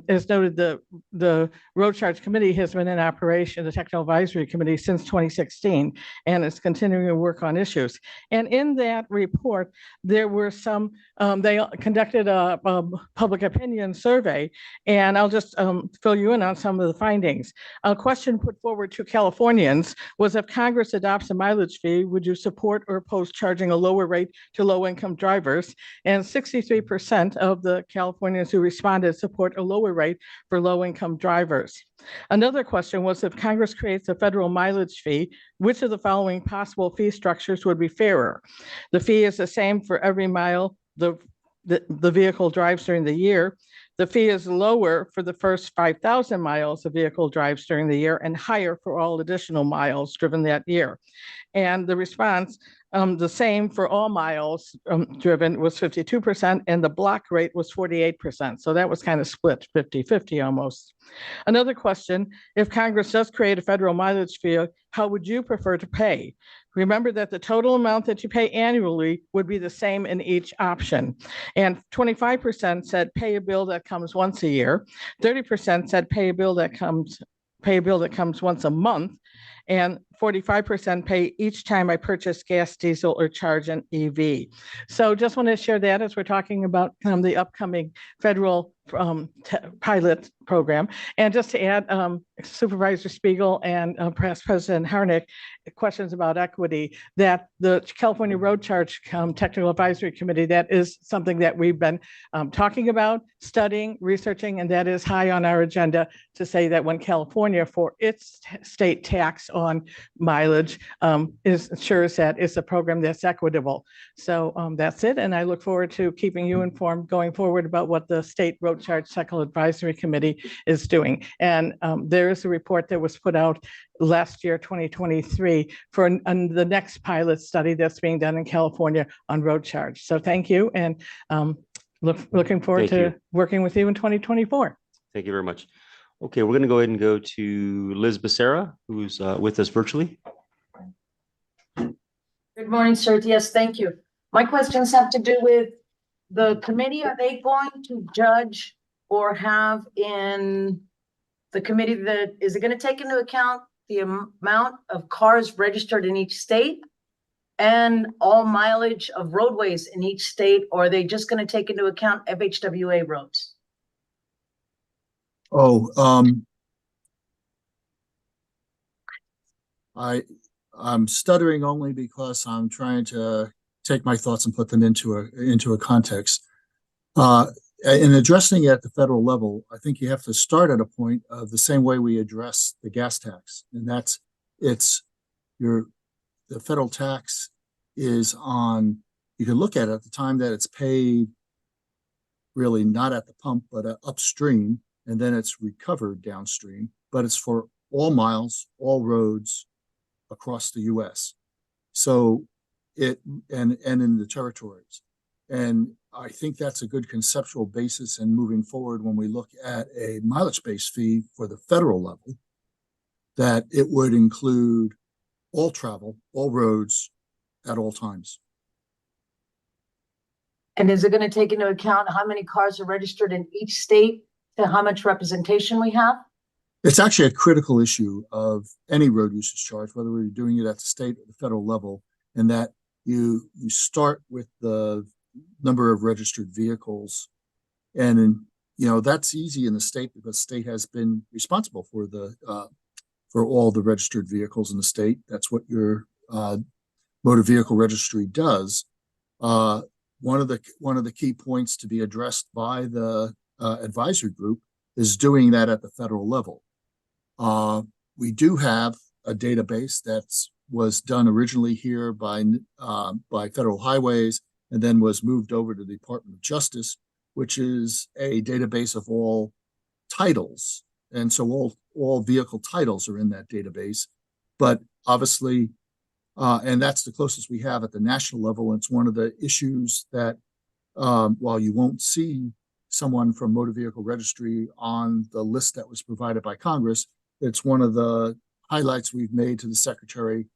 as noted, the Road Charge Committee has been in operation, the Technical Advisory Committee, since 2016, and is continuing to work on issues. And in that report, there were some, they conducted a public opinion survey, and I'll just fill you in on some of the findings. A question put forward to Californians was, if Congress adopts a mileage fee, would you support or oppose charging a lower rate to low-income drivers? And 63% of the Californians who responded support a lower rate for low-income drivers. Another question was, if Congress creates a federal mileage fee, which of the following possible fee structures would be fairer? The fee is the same for every mile the vehicle drives during the year. The fee is lower for the first 5,000 miles the vehicle drives during the year and higher for all additional miles driven that year. And the response, the same for all miles driven, was 52%, and the block rate was 48%. So that was kind of split 50-50 almost. Another question, if Congress does create a federal mileage fee, how would you prefer to pay? Remember that the total amount that you pay annually would be the same in each option. And 25% said pay a bill that comes once a year. 30% said pay a bill that comes once a month. And 45% pay each time I purchase gas, diesel, or charge an EV. So just want to share that as we're talking about the upcoming federal pilot program. And just to add, Supervisor Spiegel and perhaps President Harnick, questions about equity, that the California Road Charge Technical Advisory Committee, that is something that we've been talking about, studying, researching, and that is high on our agenda to say that when California, for its state tax on mileage, ensures that it's a program that's equitable. So that's it. And I look forward to keeping you informed going forward about what the State Road Charge Technical Advisory Committee is doing. And there is a report that was put out last year, 2023, for the next pilot study that's being done in California on road charge. So thank you, and looking forward to working with you in 2024. Thank you very much. Okay, we're going to go ahead and go to Liz Becerra, who's with us virtually. Good morning, sir. Yes, thank you. My questions have to do with the committee. Are they going to judge or have in the committee that, is it going to take into account the amount of cars registered in each state and all mileage of roadways in each state, or are they just going to take into account FHWA roads? I'm stuttering only because I'm trying to take my thoughts and put them into a context. In addressing it at the federal level, I think you have to start at a point of the same way we address the gas tax, and that's the federal tax is on, you can look at it at the time that it's paid, really not at the pump, but upstream, and then it's recovered downstream, but it's for all miles, all roads across the US. So and in the territories. And I think that's a good conceptual basis in moving forward when we look at a mileage-based fee for the federal level, that it would include all travel, all roads at all times. And is it going to take into account how many cars are registered in each state to how much representation we have? It's actually a critical issue of any road usage charge, whether we're doing it at the state or the federal level, and that you start with the number of registered vehicles, and that's easy in the state because the state has been responsible for for all the registered vehicles in the state. That's what your motor vehicle registry does. One of the key points to be addressed by the advisory group is doing that at the federal level. We do have a database that was done originally here by Federal Highways and then was moved over to the Department of Justice, which is a database of all titles. And so all vehicle titles are in that database. But obviously, and that's the closest we have at the national level. And it's one of the issues that while you won't see someone from motor vehicle registry on the list that was provided by Congress, it's one of the highlights we've made to the secretary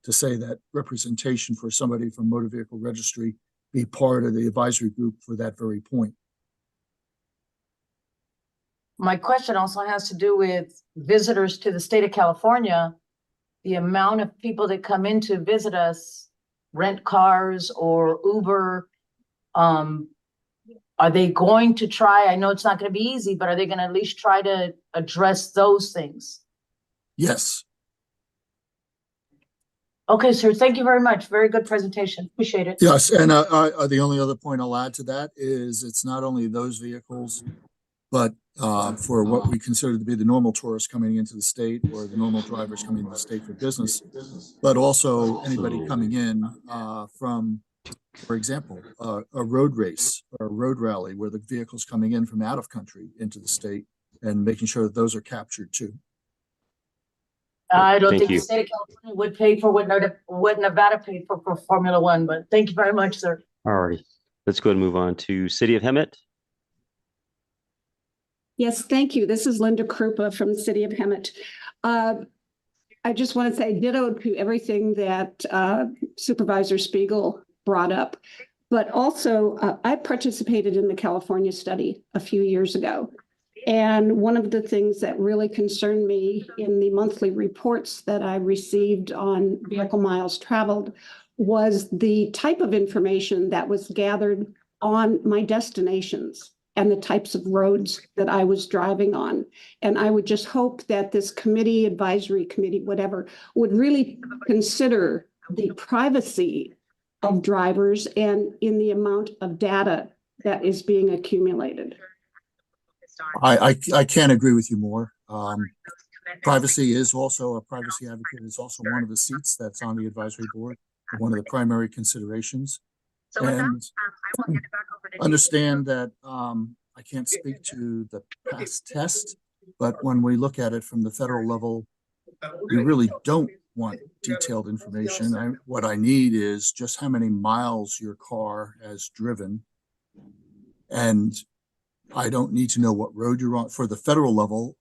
to say that representation for somebody from motor vehicle registry be part of the advisory group for that very point. My question also has to do with visitors to the state of California. The amount of people that come in to visit us, rent cars or Uber, are they going to try? I know it's not going to be easy, but are they going to at least try to address those things? Yes. Okay, sir. Thank you very much. Very good presentation. Appreciate it. Yes, and the only other point I'll add to that is it's not only those vehicles, but for what we consider to be the normal tourists coming into the state or the normal drivers coming into the state for business, but also anybody coming in from, for example, a road race or a road rally where the vehicles coming in from out of country into the state and making sure that those are captured too. I don't Thank think you. the state of California would pay for what Nevada paid for Formula One, but thank you very much, sir. All righty. Let's go ahead and move on to City of Hemet. Yes, thank you. This is Linda Krupa from the City of Hemet. I just want to say ditto to everything that Supervisor Spiegel brought up, but also I participated in the California study a few years ago. And one of the things that really concerned me in the monthly reports that I received on vehicle miles traveled was the type of information that was gathered on my destinations and the types of roads that I was driving on. And I would just hope that this committee, advisory committee, whatever, would really consider the privacy of drivers and in the amount of data that is being accumulated. I can't agree with you more. Privacy is also a privacy advocate is also one of the seats that's on the advisory board, one of the primary considerations. So and I will get it back over to understand that I can't speak to the past test, but when we look at it from the federal level, we really don't want detailed information. What I need is just how many miles your car has driven. And I don't need to know what road you're on. For the federal level,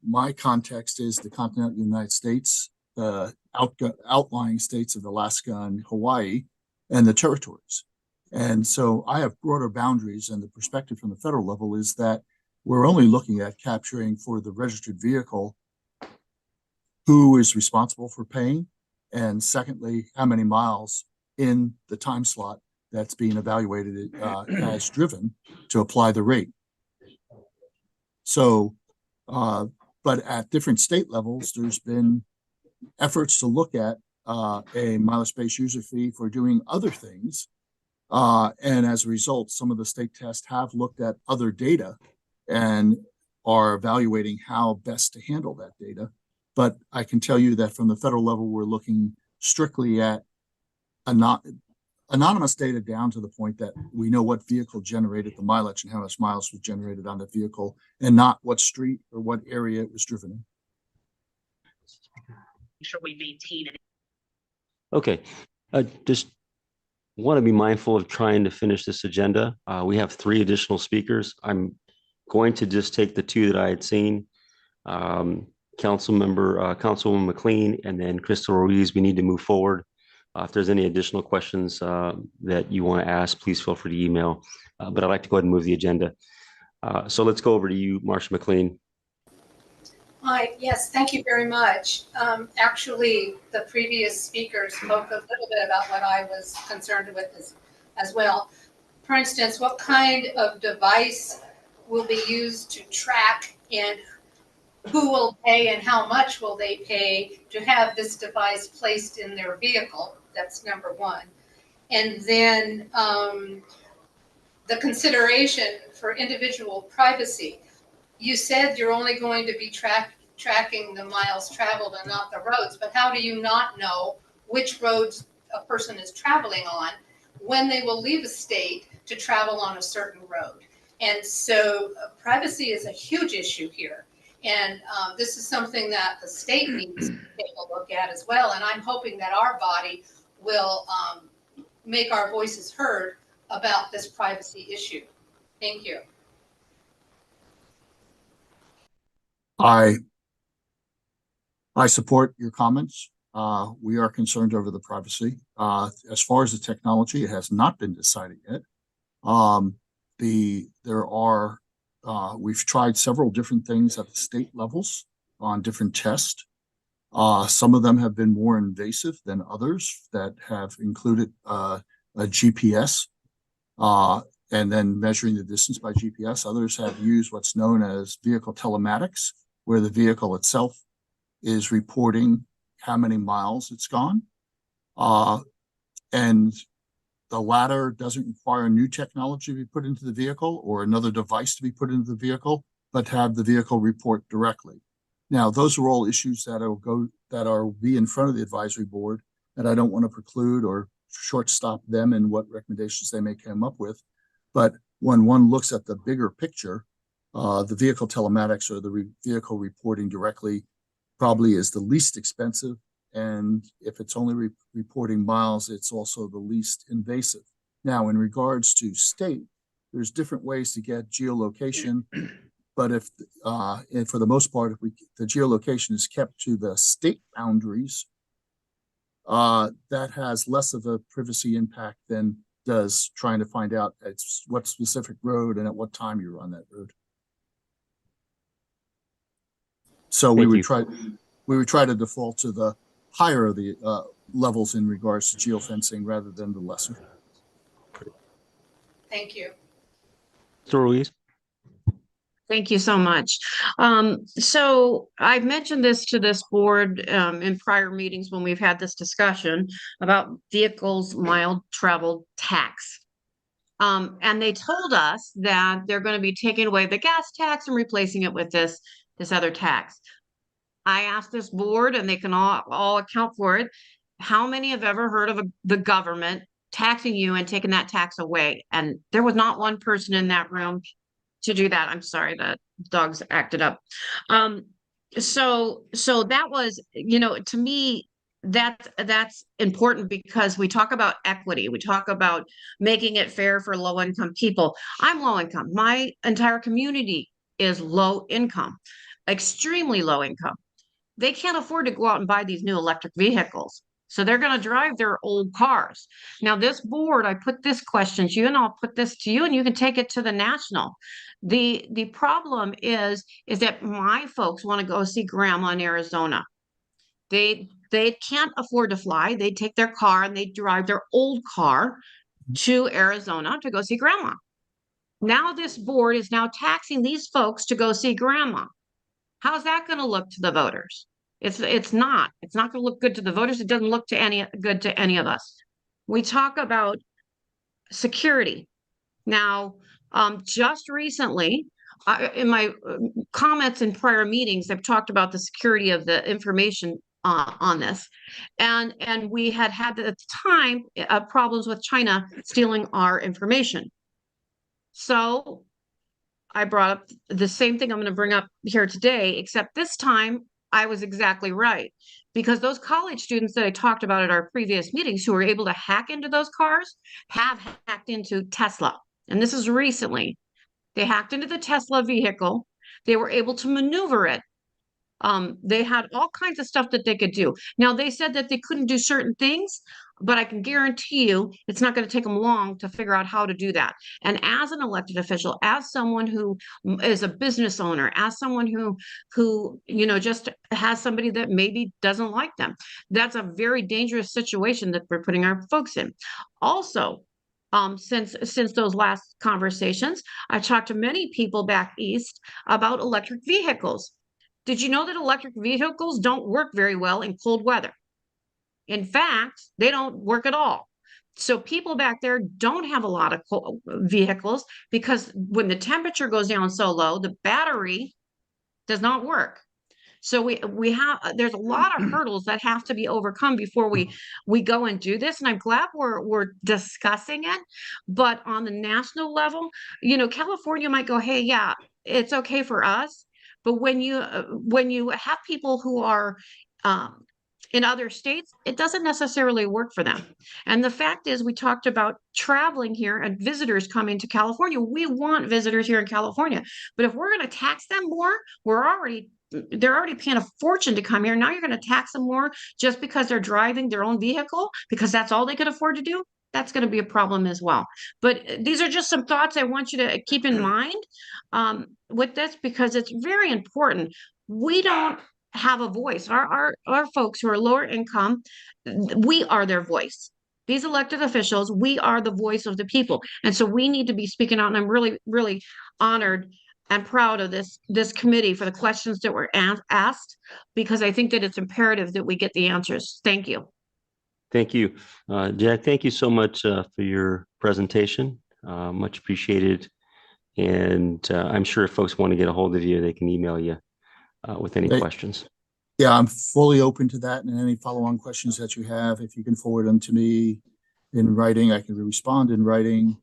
my context is the continental United States, the outlying states of Alaska and Hawaii, and the territories. And so I have broader boundaries, and the perspective from the federal level is that we're only looking at capturing for the registered vehicle who is responsible for paying, and secondly, how many miles in the time slot that's being evaluated as driven to apply the rate. So, but at different state levels, there's been efforts to look at a mileage-based user fee for doing other things. And as a result, some of the state tests have looked at other data and are evaluating how best to handle that data. But I can tell you that from the federal level, we're looking strictly at anonymous data down to the point that we know what vehicle generated the mileage and how much miles was generated on the vehicle, and not what street or what area it was driven in. Sure we maintain it. Okay, just want to be mindful of trying to finish this agenda. We have 3 additional speakers. I'm going to just take the 2 that I had seen. Councilwoman McLean, and then Crystal Ruiz. We need to move forward. If there's any additional questions that you want to ask, please feel free to email. But I'd like to go ahead and move the agenda. So let's go over to you, Marsha McLean. Hi, yes, thank you very much. Actually, the previous speaker spoke a little bit about what I was concerned with as well. For instance, what kind of device will be used to track, and who will pay and how much will they pay to have this device placed in their vehicle? That's number one. And then the consideration for individual privacy. You said you're only going to be tracking the miles traveled and not the roads, but how do you not know which roads a person is traveling on when they will leave a state to travel on a certain road? And so privacy is a huge issue here. And this is something that the state needs to take a look at as well. And I'm hoping that our body will make our voices heard about this privacy issue. Thank you. I support your comments. We are concerned over the privacy. As far as the technology, it has not been decided yet. We've tried several different things at the state levels on different tests. Some of them have been more invasive than others that have included a GPS and then measuring the distance by GPS. Others have used what's known as vehicle telematics, where the vehicle itself is reporting how many miles it's gone. And the latter doesn't require new technology to be put into the vehicle or another device to be put into the vehicle, but have the vehicle report directly. Now, those are all issues that be in front of the advisory board, and I don't want to preclude or short stop them in what recommendations they may come up with. But when one looks at the bigger picture, the vehicle telematics or the vehicle reporting directly probably is the least expensive. And if it's only reporting miles, it's also the least invasive. Now, in regards to state, there's different ways to get geolocation. But and for the most part, if the geolocation is kept to the state boundaries, that has less of a privacy impact than does trying to find out what specific road and at what time you're on that road. So we would try to default to the higher of the levels in regards to geofencing rather than the lesser. Thank you. Mr. Ruiz. Thank you so much. So I've mentioned this to this board in prior meetings when we've had this discussion about vehicles mile traveled tax. And they told us that they're going to be taking away the gas tax and replacing it with this other tax. I asked this board, and they can all account for it, how many have ever heard of the government taxing you and taking that tax away? And there was not one person in that room to do that. I'm sorry, that dog's acted up. So that was, to me, that's important because we talk about equity. We talk about making it fair for low income people. I'm low income. My entire community is low income, extremely low income. They can't afford to go out and buy these new electric vehicles. So they're going to drive their old cars. Now, this board, I put this question to you, and I'll put this to you, and you can take it to the national. The problem is that my folks want to go see grandma in Arizona. They can't afford to fly. They take their car and they drive their old car to Arizona to go see grandma. Now this board is now taxing these folks to go see grandma. How's that going to look to the voters? It's not going to look good to the voters. It doesn't look good to any of us. We talk about security. Now, just recently, in my comments in prior meetings, I've talked about the security of the information on this. And we had at the time problems with China stealing our information. So I brought up the same thing I'm going to bring up here today, except this time I was exactly right. Because those college students that I talked about at our previous meetings who were able to hack into those cars have hacked into Tesla. And this is recently. They hacked into the Tesla vehicle. They were able to maneuver it. They had all kinds of stuff that they could do. Now, they said that they couldn't do certain things, but I can guarantee you it's not going to take them long to figure out how to do that. And as an elected official, as someone who is a business owner, as someone who just has somebody that maybe doesn't like them, that's a very dangerous situation that we're putting our folks in. Also, since those last conversations. I talked to many people back east about electric vehicles. Did you know that electric vehicles don't work very well in cold weather? In fact, they don't work at all. So people back there don't have a lot of vehicles because when the temperature goes down so low, the battery does not work. So there's a lot of hurdles that have to be overcome before we go and do this. And I'm glad we're discussing it. But on the national level, California might go, hey, yeah, it's okay for us. But when you have people who are in other states, it doesn't necessarily work for them. And the fact is, we talked about traveling here and visitors coming to California. We want visitors here in California. But if we're going to tax them more, they're already paying a fortune to come here. Now you're going to tax them more just because they're driving their own vehicle, because that's all they can afford to do. That's going to be a problem as well. But these are just some thoughts I want you to keep in mind with this, because it's very important. We don't have a voice. Our folks who are lower income, we are their voice. These elected officials, we are the voice of the people. And so we need to be speaking out. And I'm really, really honored and proud of this committee for the questions that were asked, because I think that it's imperative that we get the answers. Thank you. Thank you. Jack, thank you so much for your presentation. Much appreciated. And I'm sure if folks want to get a hold of you, they can email you with any questions. Yeah, I'm fully open to that, and any follow-on questions that you have, if you can forward them to me in writing, I can respond in writing.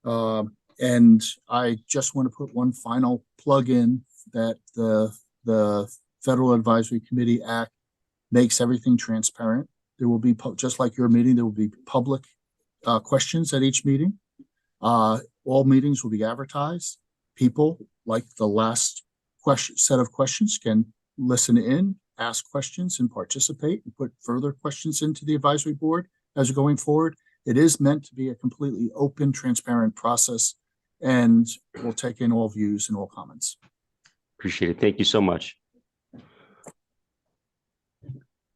And I just want to put one final plug in that the Federal Advisory Committee Act makes everything transparent. There will be, just like your meeting, there will be public questions at each meeting. All meetings will be advertised. People, like the last set of questions, can listen in, ask questions, and participate, and put further questions into the advisory board as we're going forward. It is meant to be a completely open, transparent process, and we'll take in all views and all comments. Appreciate it. Thank you so much.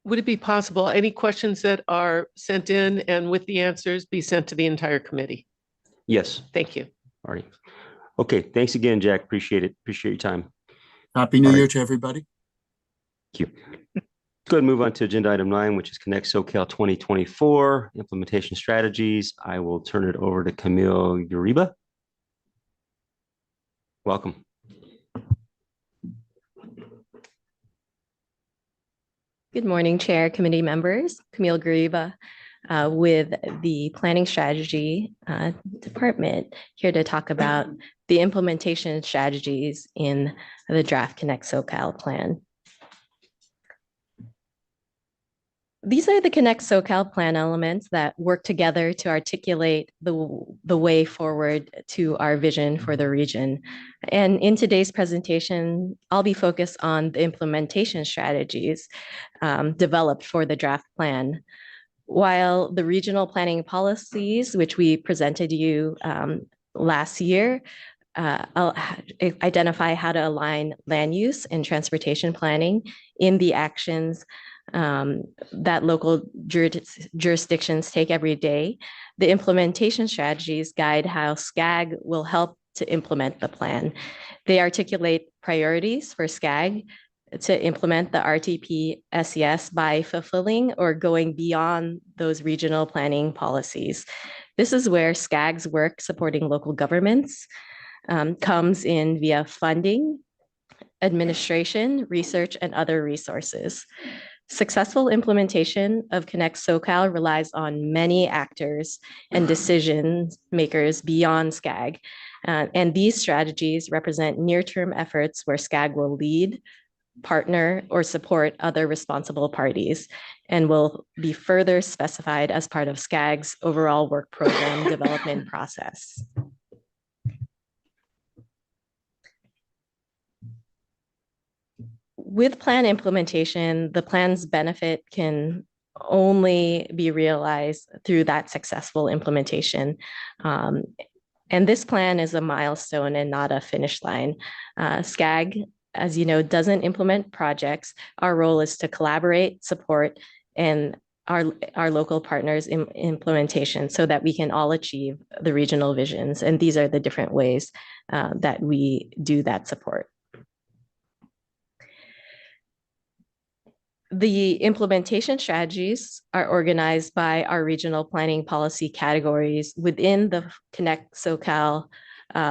Would it be possible, any questions that are sent in and with the answers be sent to the entire committee? Yes. Thank you. All right. Okay. Thanks again, Jack. Appreciate it. Appreciate your time. Happy New Year to everybody. Thank you. Let's go ahead and move on to agenda item 9, which is Connect SoCal 2024 implementation strategies. I will turn it over to Camille Uribe. Welcome. Good morning, Chair, committee members. Camille Gariba with the Planning Strategy Department, here to talk about the implementation strategies in the draft Connect SoCal plan. These are the Connect SoCal plan elements that work together to articulate the way forward to our vision for the region. And in today's presentation, I'll be focused on the implementation strategies developed for the draft plan. While the regional planning policies, which we presented you last year, identify how to align land use and transportation planning in the actions that local jurisdictions take every day. The implementation strategies guide how SCAG will help to implement the plan. They articulate priorities for SCAG to implement the RTP SES by fulfilling or going beyond those regional planning policies. This is where SCAG's work supporting local governments comes in via funding, administration, research, and other resources. Successful implementation of Connect SoCal relies on many actors and decision makers beyond SCAG. And these strategies represent near-term efforts where SCAG will lead, partner, or support other responsible parties, and will be further specified as part of SCAG's overall work program development process. With plan implementation, the plan's benefit can only be realized through that successful implementation. And this plan is a milestone and not a finish line. SCAG, as you know, doesn't implement projects. Our role is to collaborate, support, and our local partners in implementation so that we can all achieve the regional visions. And these are the different ways that we do that support. The implementation strategies are organized by our regional planning policy categories within the Connect SoCal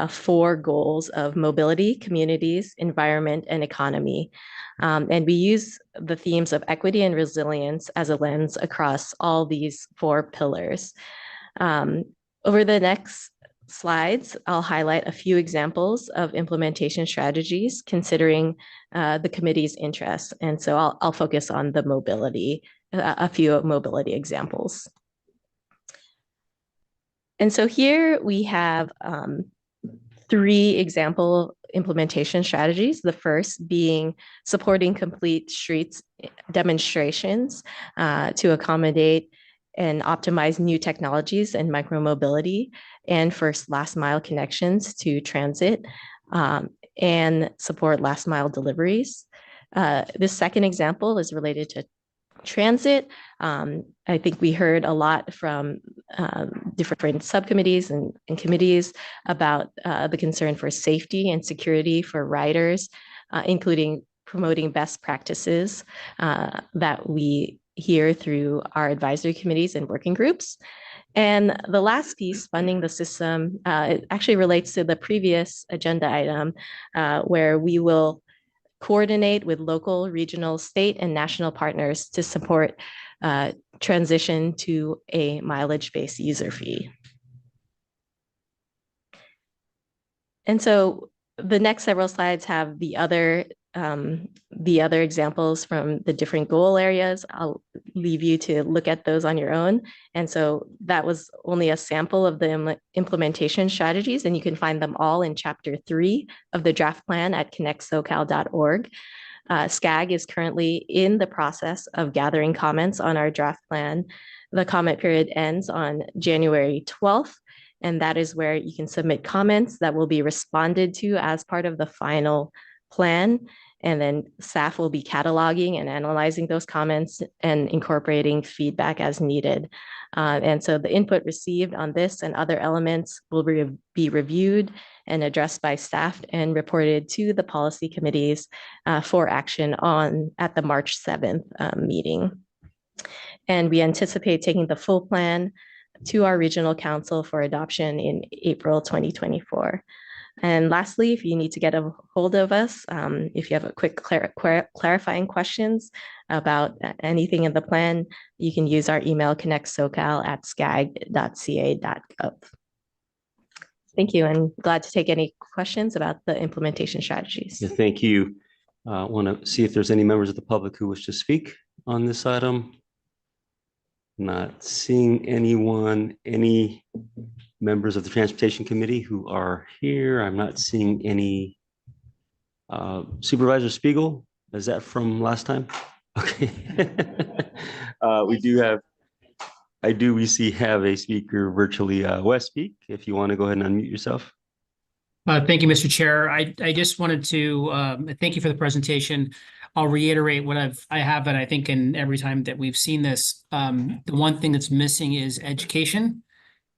4 goals of mobility, communities, environment, and economy. And we use the themes of equity and resilience as a lens across all these 4 pillars. Over the next slides, I'll highlight a few examples of implementation strategies considering the committee's interests. And so I'll focus on the mobility, a few mobility examples. And so here we have 3 example implementation strategies. The first being supporting complete streets demonstrations to accommodate and optimize new technologies and micromobility and first last mile connections to transit and support last mile deliveries. This second example is related to transit. I think we heard a lot from different subcommittees and committees about the concern for safety and security for riders, including promoting best practices that we hear through our advisory committees and working groups. And the last piece, funding the system, it actually relates to the previous agenda item where we will coordinate with local, regional, state, and national partners to support transition to a mileage-based user fee. And so the next several slides have the other examples from the different goal areas. I'll leave you to look at those on your own. And so that was only a sample of the implementation strategies, and you can find them all in Chapter 3 of the draft plan at connectsocal.org. SCAG is currently in the process of gathering comments on our draft plan. The comment period ends on January 12th, and that is where you can submit comments that will be responded to as part of the final plan. And then staff will be cataloging and analyzing those comments and incorporating feedback as needed. And so the input received on this and other elements will be reviewed and addressed by staff and reported to the policy committees for action at the March 7th meeting. And we anticipate taking the full plan to our regional council for adoption in April 2024. And lastly, if you need to get a hold of us, if you have a quick clarifying questions about anything in the plan, you can use our email connectsocal@scag.ca.gov. Thank you, and glad to take any questions about the implementation strategies. Yeah, thank you. I want to see if there's any members of the public who wish to speak on this item. Not seeing anyone. Any members of the Transportation Committee who are here? I'm not seeing any. Supervisor Spiegel, is that from last time? Okay. We have a speaker virtually. Wes, speak if you want to go ahead and unmute yourself. Thank you, Mr. Chair. I just wanted to thank you for the presentation. I'll reiterate what I have, and I think in every time that we've seen this, the one thing that's missing is education.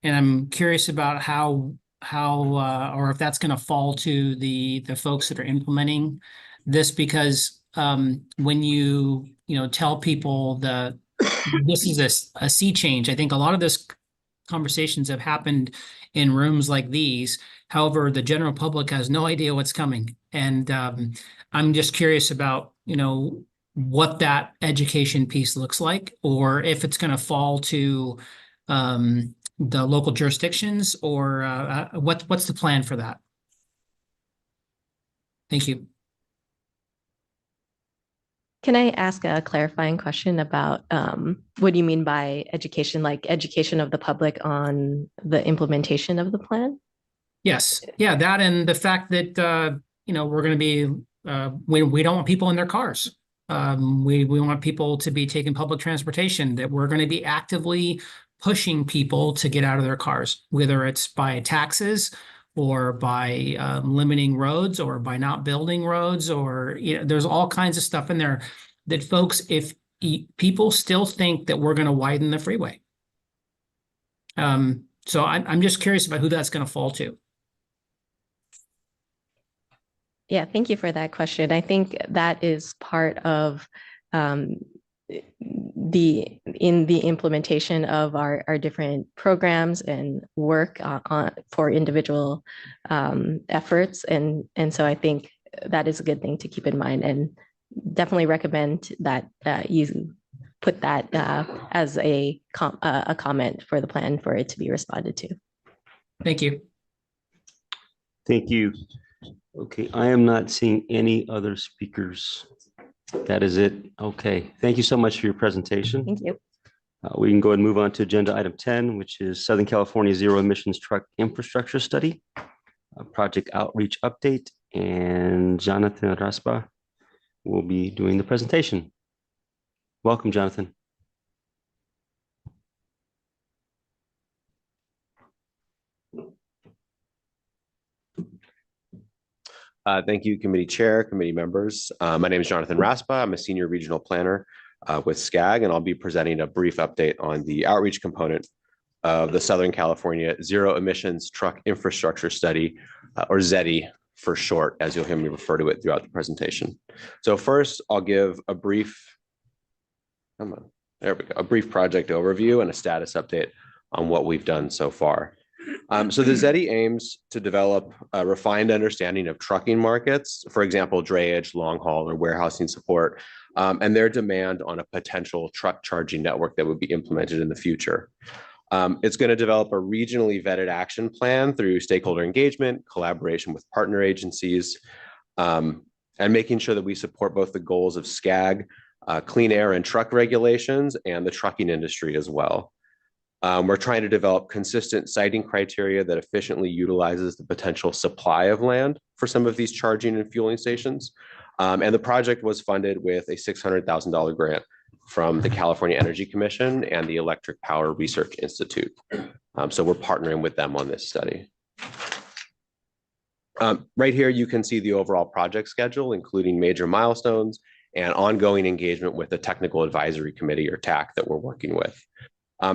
And I'm curious about how or if that's going to fall to the folks that are implementing this, because when you tell people that this is a sea change, I think a lot of this conversations have happened in rooms like these. However, the general public has no idea what's coming. And I'm just curious about, what that education piece looks like, or if it's going to fall to the local jurisdictions, or what's the plan for that? Thank you. Can I ask a clarifying question about what do you mean by education, like education of the public on the implementation of the plan? Yes. Yeah, that and the fact that, we're going to be, we don't want people in their cars. We want people to be taking public transportation, that we're going to be actively pushing people to get out of their cars, whether it's by taxes or by limiting roads or by not building roads, or there's all kinds of stuff in there that folks, if people still think that we're going to widen the freeway. So I'm just curious about who that's going to fall to. Yeah, thank you for that question. I think that is part of the implementation of our different programs and work for individual efforts. And so I think that is a good thing to keep in mind, and definitely recommend that you put that as a comment for the plan for it to be responded to. Thank you. Thank you. Okay, I am not seeing any other speakers. That is it. Okay, thank you so much for your presentation. Thank you. We can go ahead and move on to agenda item 10, which is Southern California Zero Emissions Truck Infrastructure Study, a project outreach update, and Jonathan Raspa will be doing the presentation. Welcome, Jonathan. Thank you, committee chair, committee members. My name is Jonathan Raspa. I'm a senior regional planner with SCAG, and I'll be presenting a brief update on the outreach component of the Southern California Zero Emissions Truck Infrastructure Study, or ZETI for short, as you'll hear me refer to it throughout the presentation. So first, I'll give a brief, a brief project overview and a status update on what we've done so far. So the ZETI aims to develop a refined understanding of trucking markets, for example, drayage, long haul, or warehousing support, and their demand on a potential truck charging network that would be implemented in the future. It's going to develop a regionally vetted action plan through stakeholder engagement, collaboration with partner agencies, and making sure that we support both the goals of SCAG, clean air and truck regulations, and the trucking industry as well. We're trying to develop consistent siting criteria that efficiently utilizes the potential supply of land for some of these charging and fueling stations. And the project was funded with a $600,000 grant from the California Energy Commission and the Electric Power Research Institute. So we're partnering with them on this study. Right here, you can see the overall project schedule, including major milestones and ongoing engagement with the Technical Advisory Committee, or TAC, that we're working with.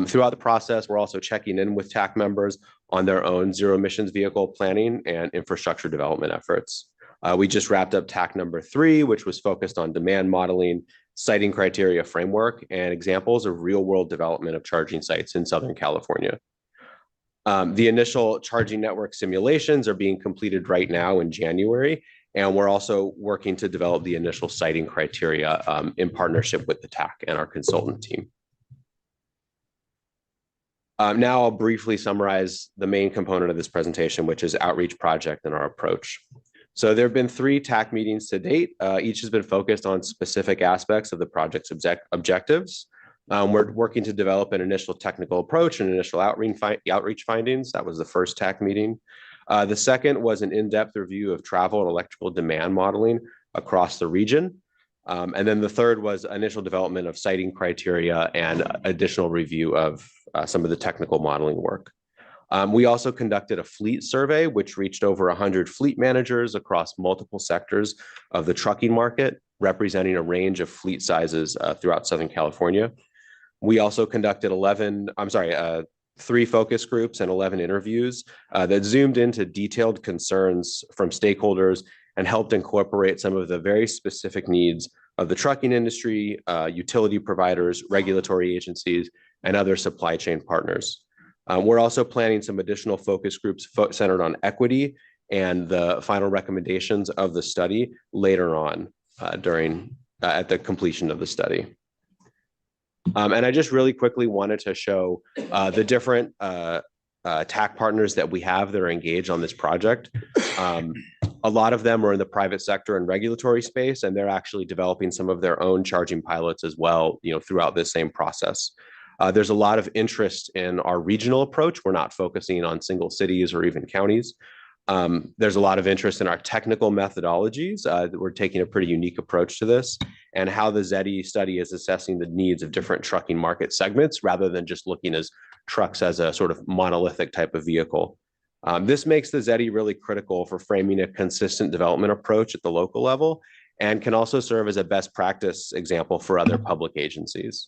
Throughout the process, we're also checking in with TAC members on their own zero emissions vehicle planning and infrastructure development efforts. We just wrapped up TAC number 3, which was focused on demand modeling, siting criteria framework, and examples of real world development of charging sites in Southern California. The initial charging network simulations are being completed right now in January, and we're also working to develop the initial siting criteria in partnership with the TAC and our consultant team. Now I'll briefly summarize the main component of this presentation, which is outreach project and our approach. So there have been 3 TAC meetings to date. Each has been focused on specific aspects of the project's objectives. We're working to develop an initial technical approach and initial outreach findings. That was the first TAC meeting. The second was an in-depth review of travel and electrical demand modeling across the region. And then the third was initial development of siting criteria and additional review of some of the technical modeling work. We also conducted a fleet survey, which reached over 100 fleet managers across multiple sectors of the trucking market, representing a range of fleet sizes throughout Southern California. We also conducted 3 focus groups and 11 interviews that zoomed into detailed concerns from stakeholders and helped incorporate some of the very specific needs of the trucking industry, utility providers, regulatory agencies, and other supply chain partners. We're also planning some additional focus groups centered on equity and the final recommendations of the study later on at the completion of the study. And I just really quickly wanted to show the different TAC partners that we have that are engaged on this project. A lot of them are in the private sector and regulatory space, and they're actually developing some of their own charging pilots as well, throughout this same process. There's a lot of interest in our regional approach. We're not focusing on single cities or even counties. There's a lot of interest in our technical methodologies. We're taking a pretty unique approach to this, and how the ZETI study is assessing the needs of different trucking market segments rather than just looking as trucks as a sort of monolithic type of vehicle. This makes the ZETI really critical for framing a consistent development approach at the local level and can also serve as a best practice example for other public agencies.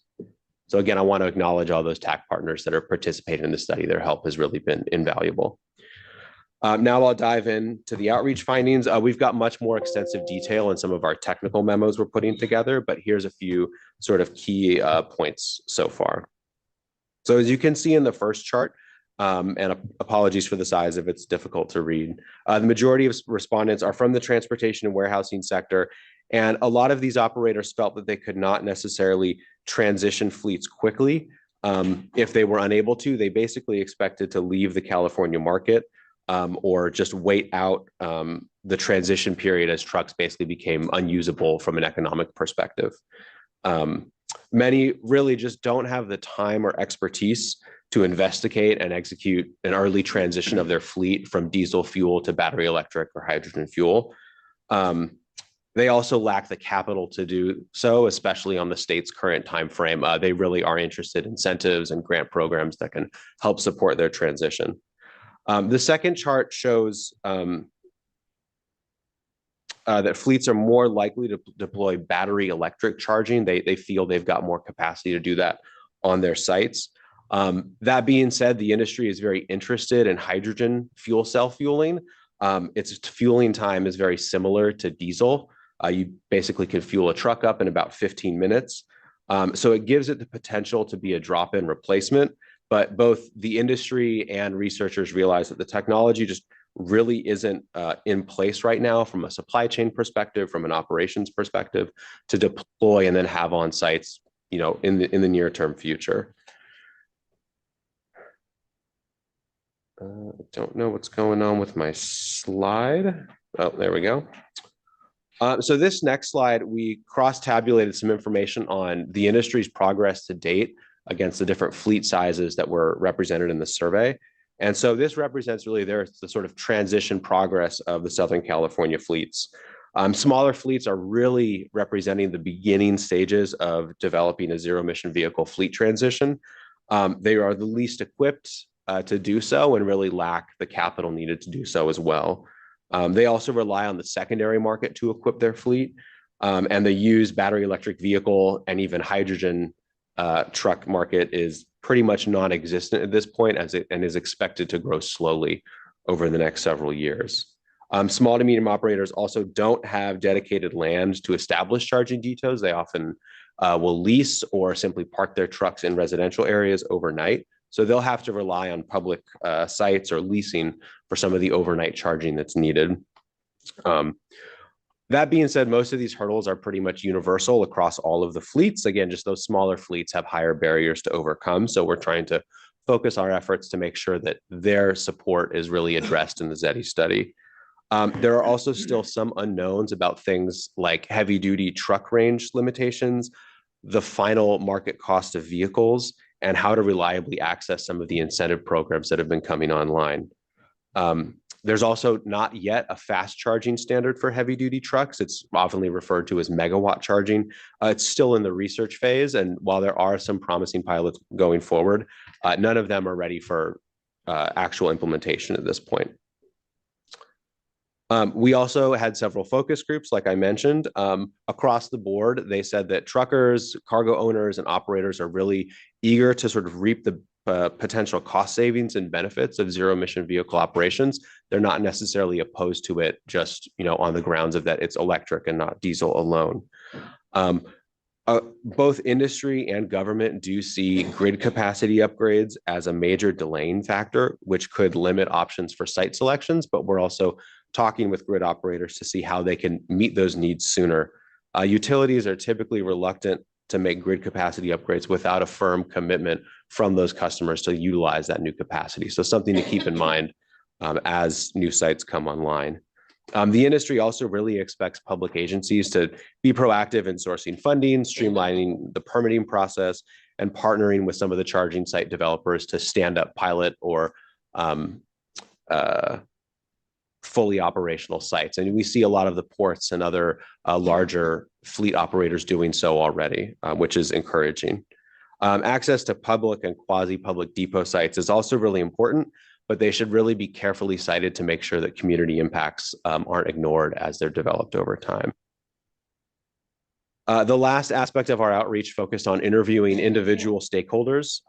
So again, I want to acknowledge all those TAC partners that are participating in the study. Their help has really been invaluable. Now I'll dive into the outreach findings. We've got much more extensive detail in some of our technical memos we're putting together, but here's a few sort of key points so far. So as you can see in the first chart, and apologies for the size if it's difficult to read, the majority of respondents are from the transportation and warehousing sector. And a lot of these operators felt that they could not necessarily transition fleets quickly. If they were unable to, they basically expected to leave the California market or just wait out the transition period as trucks basically became unusable from an economic perspective. Many really just don't have the time or expertise to investigate and execute an early transition of their fleet from diesel fuel to battery electric or hydrogen fuel. They also lack the capital to do so, especially on the state's current timeframe. They really are interested in incentives and grant programs that can help support their transition. The second chart shows that fleets are more likely to deploy battery electric charging. They feel they've got more capacity to do that on their sites. That being said, the industry is very interested in hydrogen fuel cell fueling. Its fueling time is very similar to diesel. You basically can fuel a truck up in about 15 minutes. So it gives it the potential to be a drop-in replacement, but both the industry and researchers realize that the technology just really isn't in place right now from a supply chain perspective, from an operations perspective, to deploy and then have on sites, you know, in the near term future. I don't know what's going on with my slide. Oh, there we go. So this next slide, we cross-tabulated some information on the industry's progress to date against the different fleet sizes that were represented in the survey. And so this represents really the sort of transition progress of the Southern California fleets. Smaller fleets are really representing the beginning stages of developing a zero-emission vehicle fleet transition. They are the least equipped to do so and really lack the capital needed to do so as well. They also rely on the secondary market to equip their fleet, and the used battery electric vehicle and even hydrogen truck market is pretty much non-existent at this point and is expected to grow slowly over the next several years. Small to medium operators also don't have dedicated land to establish charging depots. They often will lease or simply park their trucks in residential areas overnight. So they'll have to rely on public sites or leasing for some of the overnight charging that's needed. That being said, most of these hurdles are pretty much universal across all of the fleets. Again, just those smaller fleets have higher barriers to overcome. So we're trying to focus our efforts to make sure that their support is really addressed in the ZETI study. There are also still some unknowns about things like heavy duty truck range limitations, the final market cost of vehicles, and how to reliably access some of the incentive programs that have been coming online. There's also not yet a fast charging standard for heavy duty trucks. It's often referred to as megawatt charging. It's still in the research phase. And while there are some promising pilots going forward, none of them are ready for actual implementation at this point. We also had several focus groups, like I mentioned, across the board. They said that truckers, cargo owners, and operators are really eager to sort of reap the potential cost savings and benefits of zero emission vehicle operations. They're not necessarily opposed to it just, you know, on the grounds of that it's electric and not diesel alone. Both industry and government do see grid capacity upgrades as a major delaying factor, which could limit options for site selections, but we're also talking with grid operators to see how they can meet those needs sooner. Utilities are typically reluctant to make grid capacity upgrades without a firm commitment from those customers to utilize that new capacity. So something to keep in mind as new sites come online. The industry also really expects public agencies to be proactive in sourcing funding, streamlining the permitting process, and partnering with some of the charging site developers to stand up pilot or fully operational sites. And we see a lot of the ports and other larger fleet operators doing so already, which is encouraging. Access to public and quasi-public depot sites is also really important, but they should really be carefully cited to make sure that community impacts aren't ignored as they're developed over time. The last aspect of our outreach focused on interviewing individual stakeholders.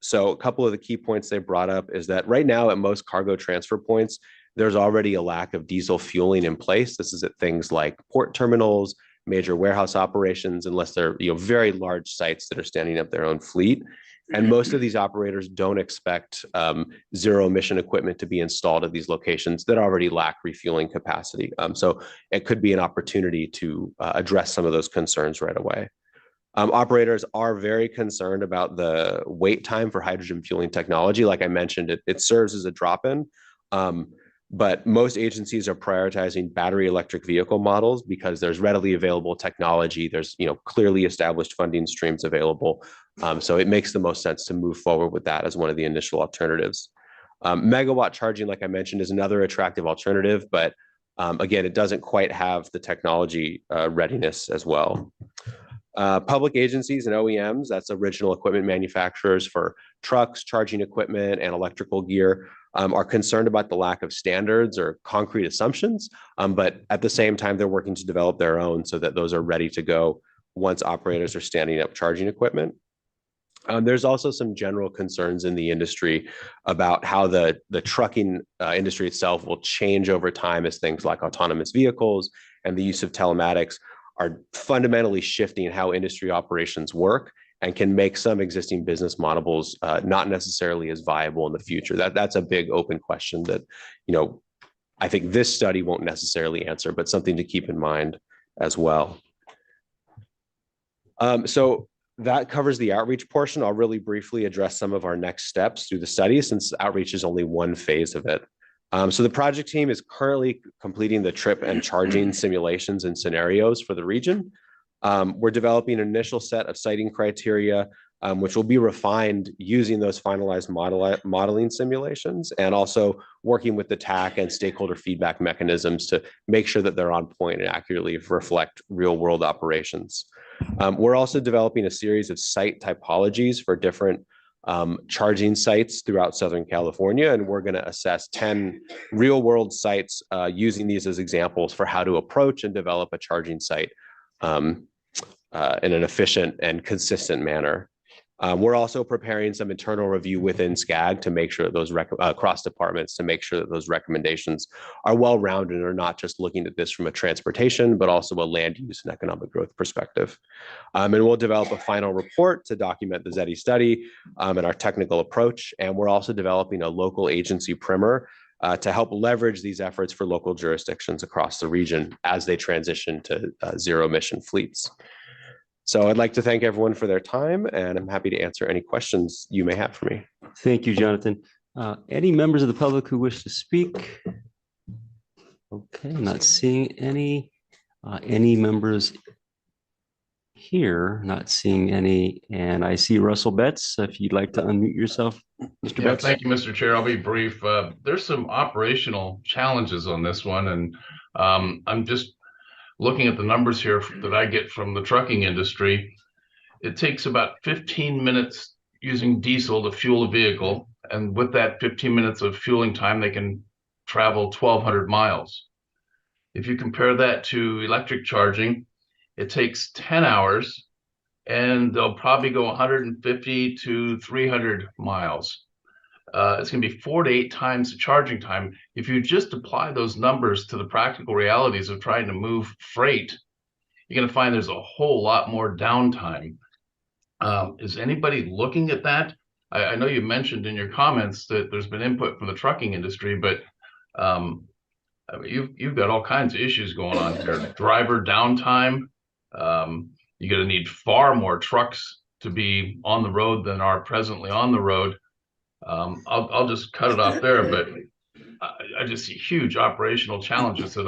So a couple of the key points they brought up is that right now at most cargo transfer points, there's already a lack of diesel fueling in place. This is at things like port terminals, major warehouse operations, unless they're very large sites that are standing up their own fleet. And most of these operators don't expect zero emission equipment to be installed at these locations that already lack refueling capacity. So it could be an opportunity to address some of those concerns right away. Operators are very concerned about the wait time for hydrogen fueling technology. Like I mentioned, it serves as a drop-in. But most agencies are prioritizing battery electric vehicle models because there's readily available technology. There's clearly established funding streams available. So it makes the most sense to move forward with that as one of the initial alternatives. Megawatt charging, like I mentioned, is another attractive alternative, but again, it doesn't quite have the technology readiness as well. Public agencies and OEMs, that's original equipment manufacturers for trucks, charging equipment, and electrical gear, are concerned about the lack of standards or concrete assumptions, but at the same time, they're working to develop their own so that those are ready to go once operators are standing up charging equipment. There's also some general concerns in the industry about how the trucking industry itself will change over time as things like autonomous vehicles and the use of telematics are fundamentally shifting how industry operations work and can make some existing business models not necessarily as viable in the future. That's a big open question that, I think this study won't necessarily answer, but something to keep in mind as well. So that covers the outreach portion. I'll really briefly address some of our next steps through the study since outreach is only one phase of it. So the project team is currently completing the trip and charging simulations and scenarios for the region. We're developing an initial set of siting criteria, which will be refined using those finalized modeling simulations and also working with the TAC and stakeholder feedback mechanisms to make sure that they're on point and accurately reflect real world operations. We're also developing a series of site typologies for different charging sites throughout Southern California, and we're going to assess 10 real world sites using these as examples for how to approach and develop a charging site in an efficient and consistent manner. We're also preparing some internal review within SCAG to make sure that those across departments to make sure that those recommendations are well-rounded and are not just looking at this from a transportation, but also a land use and economic growth perspective. And we'll develop a final report to document the ZETI study and our technical approach. And we're also developing a local agency primer to help leverage these efforts for local jurisdictions across the region as they transition to zero emission fleets. So I'd like to thank everyone for their time, and I'm happy to answer any questions you may have for me. Thank you, Jonathan. Any members of the public who wish to speak? Okay, not seeing any. Any members here? Not seeing any. And I see Russell Betts. If you'd like to unmute yourself, Mr. Betts. Thank you, Mr. Chair. I'll be brief. There's some operational challenges on this one, and I'm just looking at the numbers here that I get from the trucking industry. It takes about 15 minutes using diesel to fuel a vehicle. And with that 15 minutes of fueling time, they can travel 1,200 miles. If you compare that to electric charging, it takes 10 hours and they'll probably go 150 to 300 miles. It's going to be 4 to 8 times the charging time. If you just apply those numbers to the practical realities of trying to move freight, you're going to find there's a whole lot more downtime. Is anybody looking at that? I know you mentioned in your comments that there's been input from the trucking industry, but you've got all kinds of issues going on here. Driver downtime. You're going to need far more trucks to be on the road than are presently on the road. I'll just cut it off there, but I just see huge operational challenges that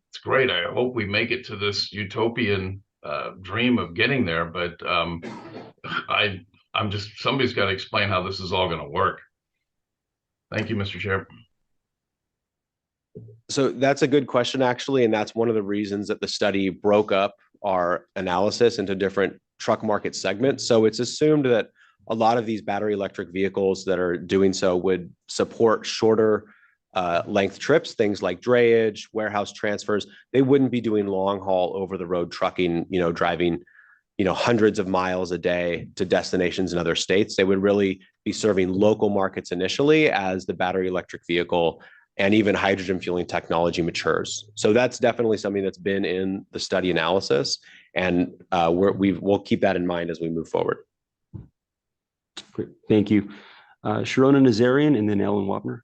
it's great. I hope we make it to this utopian dream of getting there, but somebody's got to explain how this is all going to work. Thank you, Mr. Chair. So that's a good question, actually, and that's one of the reasons that the study broke up our analysis into different truck market segments. So it's assumed that a lot of these battery electric vehicles that are doing so would support shorter length trips, things like drayage, warehouse transfers. They wouldn't be doing long haul over the road trucking, driving, hundreds of miles a day to destinations in other states. They would really be serving local markets initially as the battery electric vehicle and even hydrogen fueling technology matures. So that's definitely something that's been in the study analysis, and we'll keep that in mind as we move forward. Great, thank you. Sharona Nazarian and then Ellen Wapner.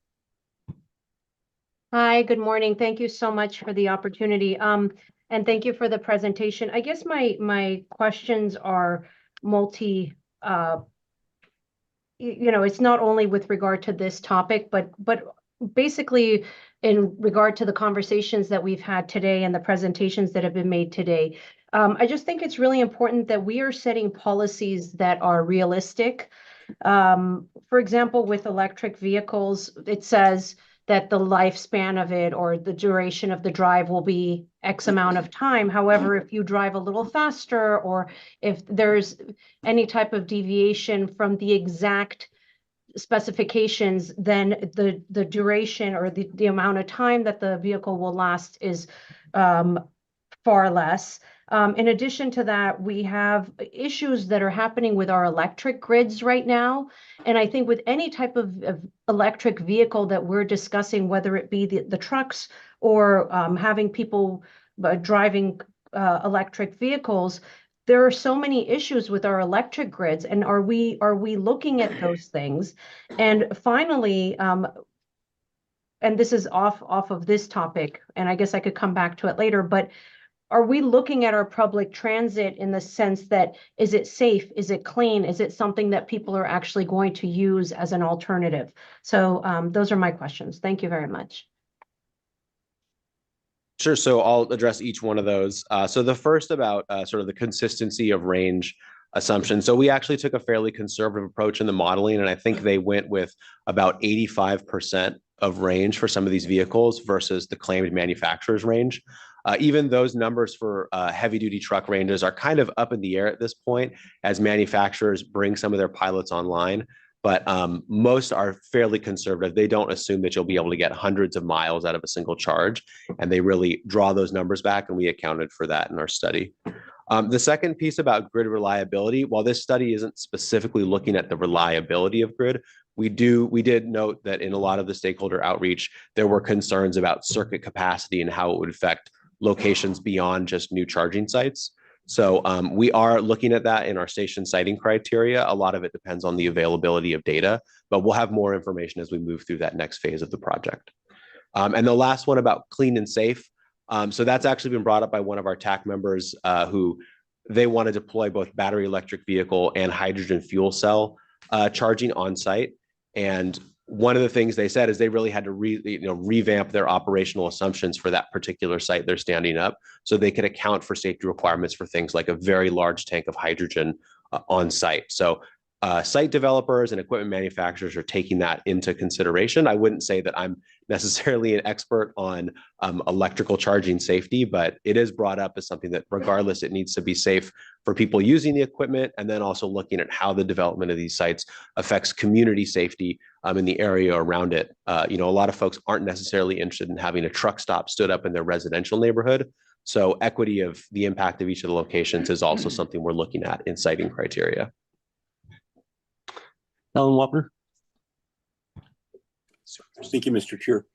Hi, good morning. Thank you so much for the opportunity. And thank you for the presentation. I guess my questions are it's not only with regard to this topic, but basically in regard to the conversations that we've had today and the presentations that have been made today. I just think it's really important that we are setting policies that are realistic. For example, with electric vehicles, it says that the lifespan of it or the duration of the drive will be X amount of time. However, if you drive a little faster or if there's any type of deviation from the exact specifications, then the duration or the amount of time that the vehicle will last is far less. In addition to that, we have issues that are happening with our electric grids right now. And I think with any type of electric vehicle that we're discussing, whether it be the trucks or having people driving electric vehicles, there are so many issues with our electric grids. And are we looking at those things? And finally, and this is off of this topic, and I guess I could come back to it later, but are we looking at our public transit in the sense that, is it safe? Is it clean? Is it something that people are actually going to use as an alternative? So those are my questions. Thank you very much. Sure. So I'll address each one of those. So the first about sort of the consistency of range assumption. So we actually took a fairly conservative approach in the modeling, and I think they went with about 85% of range for some of these vehicles versus the claimed manufacturer's range. Even those numbers for heavy-duty truck ranges are kind of up in the air at this point as manufacturers bring some of their pilots online. But most are fairly conservative. They don't assume that you'll be able to get hundreds of miles out of a single charge, and they really draw those numbers back, and we accounted for that in our study. The second piece about grid reliability, while this study isn't specifically looking at the reliability of grid, we did note that in a lot of the stakeholder outreach, there were concerns about circuit capacity and how it would affect locations beyond just new charging sites. So we are looking at that in our station siting criteria. A lot of it depends on the availability of data, but we'll have more information as we move through that next phase of the project. And the last one about clean and safe. So that's actually been brought up by one of our TAC members who they want to deploy both battery electric vehicle and hydrogen fuel cell charging on site. And one of the things they said is they really had to revamp their operational assumptions for that particular site they're standing up so they could account for safety requirements for things like a very large tank of hydrogen on site. So site developers and equipment manufacturers are taking that into consideration. I wouldn't say that I'm necessarily an expert on electrical charging safety, but it is brought up as something that regardless, it needs to be safe for people using the equipment, and then also looking at how the development of these sites affects community safety in the area around it. A lot of folks aren't necessarily interested in having a truck stop stood up in their residential neighborhood. So equity of the impact of each of the locations is also something we're looking at in siting criteria. Ellen Wapner. Thank you, Mr. Chair.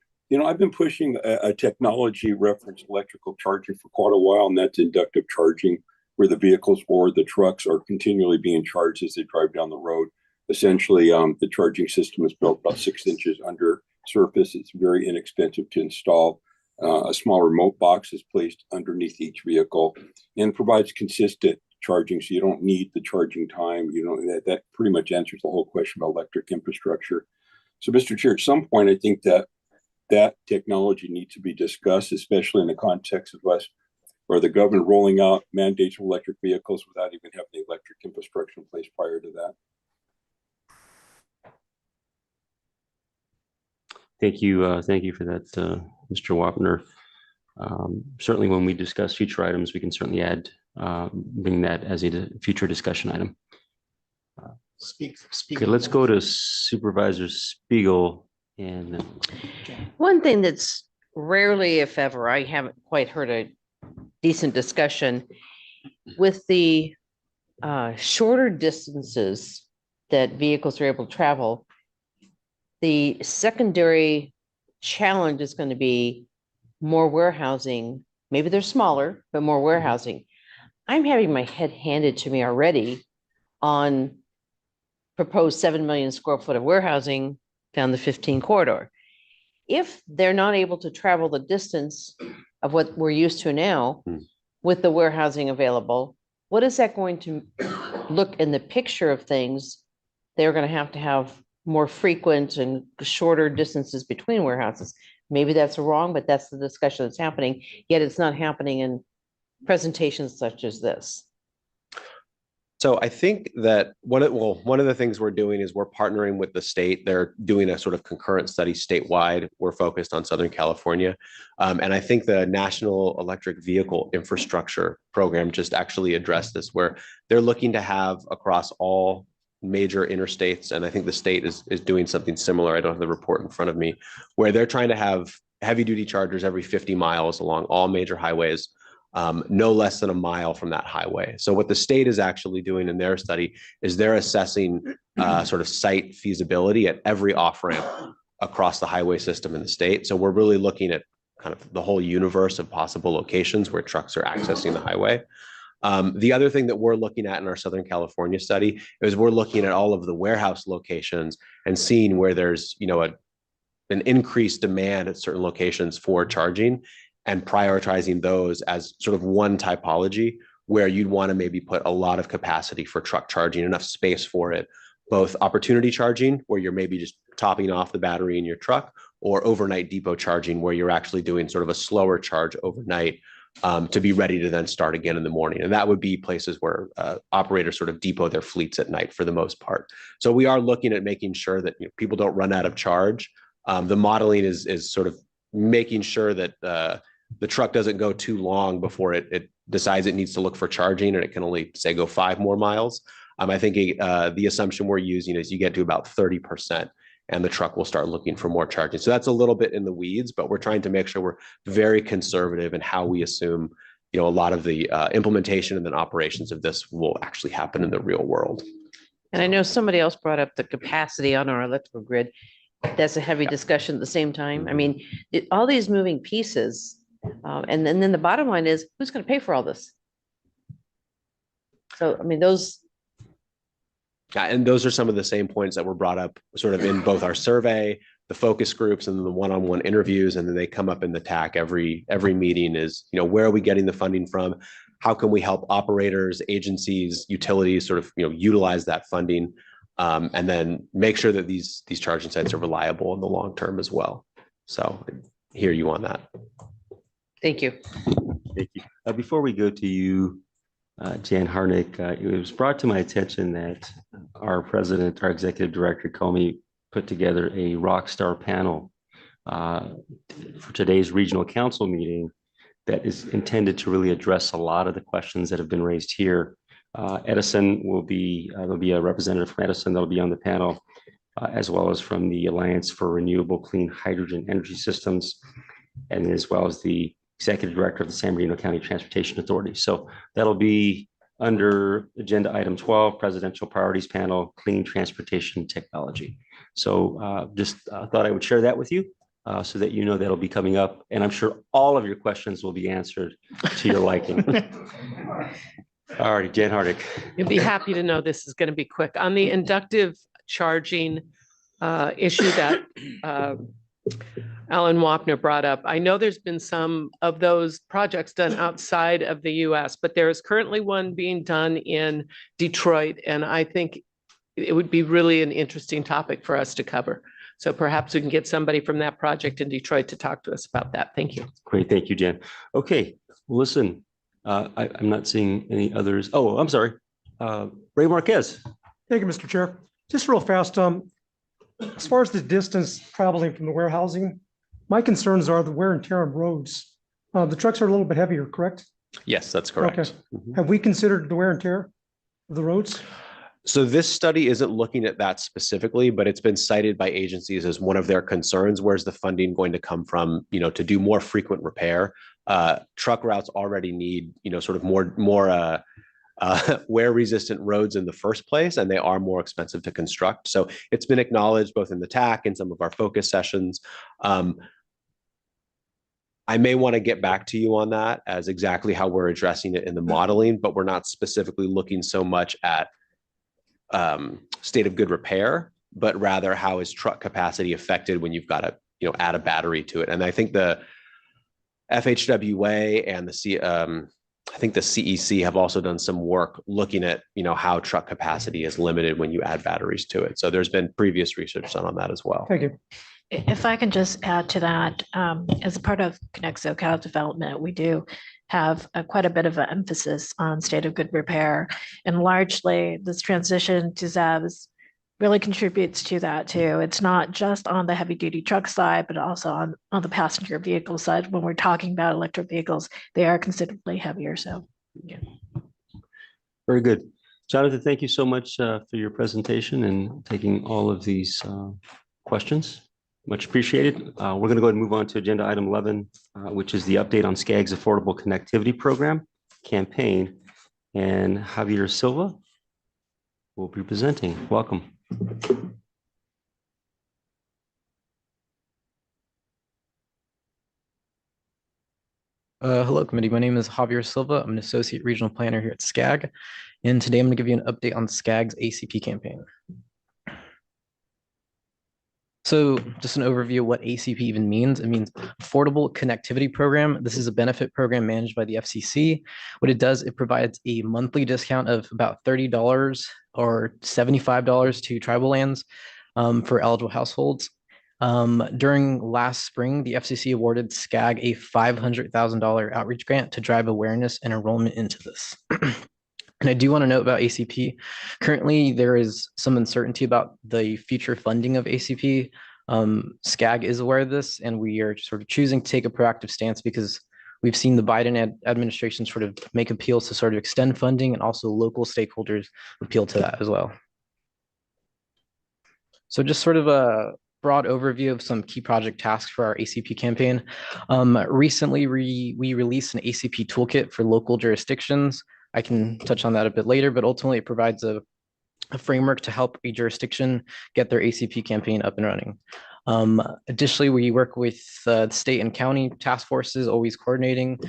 I've been pushing a technology referenced electrical charging for quite a while, and that's inductive charging, where the vehicles or the trucks are continually being charged as they drive down the road. Essentially, the charging system is built about 6 inches under surface. It's very inexpensive to install. A small remote box is placed underneath each vehicle and provides consistent charging, so you don't need the charging time. That pretty much answers the whole question about electric infrastructure. So, Mr. Chair, at some point, I think that technology needs to be discussed, especially in the context of us or the government rolling out mandates for electric vehicles without even having the electric infrastructure in place prior to that. Thank you. Thank you for that, Mr. Wapner. Certainly, when we discuss future items, we can certainly bring that as a future discussion item. Okay, let's go to Supervisor Spiegel And One thing that's rarely, if ever, I haven't quite heard a decent discussion with the shorter distances that vehicles are able to travel. The secondary challenge is going to be more warehousing. Maybe they're smaller, but more warehousing. I'm having my head handed to me already on proposed 7 million square foot of warehousing down the 15 corridor. If they're not able to travel the distance of what we're used to now with the warehousing available, what is that going to look in the picture of things? They're going to have more frequent and shorter distances between warehouses. Maybe that's wrong, but that's the discussion that's happening, yet it's not happening in presentations such as this. So I think that one of the things we're doing is we're partnering with the state. They're doing a sort of concurrent study statewide. We're focused on Southern California. And I think the National Electric Vehicle Infrastructure Program just actually addressed this, where they're looking to have across all major interstates. And I think the state is doing something similar. I don't have the report in front of me, where they're trying to have heavy duty chargers every 50 miles along all major highways. No less than a mile from that highway. So what the state is actually doing in their study is they're assessing sort of site feasibility at every off-ramp across the highway system in the state. So we're really looking at kind of the whole universe of possible locations where trucks are accessing the highway. The other thing that we're looking at in our Southern California study is we're looking at all of the warehouse locations and seeing where there's, an increased demand at certain locations for charging, and prioritizing those as sort of one typology where you'd want to maybe put a lot of capacity for truck charging, enough space for it, both opportunity charging, where you're maybe just topping off the battery in your truck, or overnight depot charging, where you're actually doing sort of a slower charge overnight to be ready to then start again in the morning. And that would be places where operators sort of depot their fleets at night for the most part. So we are looking at making sure that people don't run out of charge. The modeling is sort of making sure that the truck doesn't go too long before it decides it needs to look for charging, and it can only say go 5 more miles. I think the assumption we're using is you get to about 30% and the truck will start looking for more charging. So that's a little bit in the weeds, but we're trying to make sure we're very conservative in how we assume, a lot of the implementation and then operations of this will actually happen in the real world. And I know somebody else brought up the capacity on our electrical grid. That's a heavy discussion at the same time. I mean, all these moving pieces. And then the bottom line is, who's going to pay for all this? So, I mean, those. Yeah, and those are some of the same points that were brought up sort of in both our survey, the focus groups, and the one-on-one interviews. And then they come up in the TAC every meeting is, where are we getting the funding from? How can we help operators, agencies, utilities sort of, utilize that funding, and then make sure that these charging sites are reliable in the long term as well. So I hear you on that. Thank you. Thank you. Before we go to you, Jan Harnick, it was brought to my attention that our executive director, Comey, put together a rock star panel for today's regional council meeting that is intended to really address a lot of the questions that have been raised here. Edison there'll be a representative from Edison that'll be on the panel, as well as from the Alliance for Renewable Clean Hydrogen Energy Systems, and as well as the executive director of the San Bernardino County Transportation Authority. So that'll be under agenda item 12, presidential priorities panel, clean transportation technology. So just thought I would share that with you so that that'll be coming up. And I'm sure all of your questions will be answered to your liking. All right, Jan Hardick. You'll be happy to know this is going to be quick. On the inductive charging issue that Alan Wapner brought up, I know there's been some of those projects done outside of the US, but there is currently one being done in Detroit, and I think it would be really an interesting topic for us to cover. So perhaps we can get somebody from that project in Detroit to talk to us about that. Thank you. Great, thank you, Jan. Okay, listen, I'm not seeing any others. Oh, I'm sorry. Ray Marquez. Thank you, Mr. Chair. Just real fast, as far as the distance traveling from the warehousing, my concerns are the wear and tear on roads. The trucks are a little bit heavier, correct? Yes, that's correct. Okay. Have we considered the wear and tear of the roads? So this study isn't looking at that specifically, but it's been cited by agencies as one of their concerns. Where's the funding going to come from, to do more frequent repair? Truck routes already need, sort of more wear resistant roads in the first place, and they are more expensive to construct. So it's been acknowledged both in the TAC and some of our focus sessions. I may want to get back to you on that as exactly how we're addressing it in the modeling, but we're not specifically looking so much at state of good repair, but rather how is truck capacity affected when you've got to, add a battery to it. And I think the FHWA and I think the CEC have also done some work looking at, how truck capacity is limited when you add batteries to it. So there's been previous research done on that as well. Thank you. If I can just add to that, as a part of Connect SoCal development, we do have quite a bit of an emphasis on state of good repair. And largely this transition to ZEVs really contributes to that too. It's not just on the heavy duty truck side, but also on the passenger vehicle side. When we're talking about electric vehicles, they are considerably heavier. So, yeah. Very good. Jonathan, thank you so much for your presentation and taking all of these questions. Much appreciated. We're going to go ahead and move on to agenda item 11, which is the update on SCAG's Affordable Connectivity Program campaign. And Javier Silva will be presenting. Welcome. Hello, committee. My name is Javier Silva. I'm an associate regional planner here at SCAG. And today I'm going to give you an update on SCAG's ACP campaign. So just an overview of what ACP even means. It means Affordable Connectivity Program. This is a benefit program managed by the FCC. What it does, it provides a monthly discount of about $30 or $75 to tribal lands for eligible households. During last spring, the FCC awarded SCAG a $500,000 outreach grant to drive awareness and enrollment into this. And I do want to note about ACP. Currently, there is some uncertainty about the future funding of ACP. SCAG is aware of this, and we are sort of choosing to take a proactive stance because we've seen the Biden administration sort of make appeals to sort of extend funding, and also local stakeholders appeal to that as well. So just sort of a broad overview of some key project tasks for our ACP campaign. Recently, we released an ACP toolkit for local jurisdictions. I can touch on that a bit later, but ultimately it provides a framework to help a jurisdiction get their ACP campaign up and running. Additionally, we work with state and county task forces, always coordinating.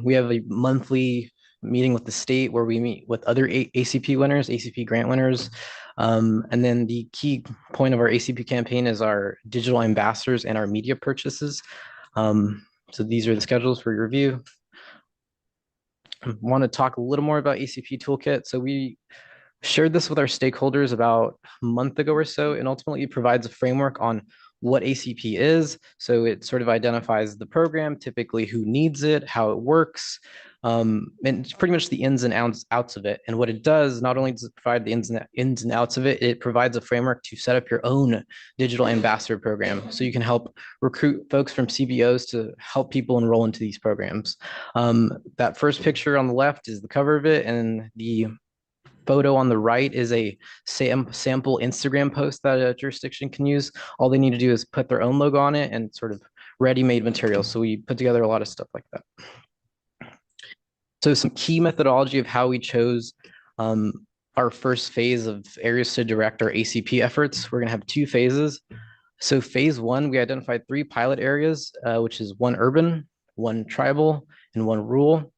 We have a monthly meeting with the state where we meet with other ACP winners, ACP grant winners. And then the key point of our ACP campaign is our digital ambassadors and our media purchases. So these are the schedules for your review. I want to talk a little more about ACP Toolkit. So we shared this with our stakeholders about a month ago or so, and ultimately it provides a framework on what ACP is. So it sort of identifies the program, typically who needs it, how it works, and it's pretty much the ins and outs of it. And what it does, not only does it provide the ins and outs of it, it provides a framework to set up your own digital ambassador program. So you can help recruit folks from CBOs to help people enroll into these programs. That first picture on the left is the cover of it, and the photo on the right is a sample Instagram post that a jurisdiction can use. All they need to do is put their own logo on it and sort of ready-made material. So we put together a lot of stuff like that. So some key methodology of how we chose our first phase of areas to direct our ACP efforts. We're going to have two phases. So phase one, we identified 3 pilot areas, which is 1 urban, 1 tribal, and 1 rural.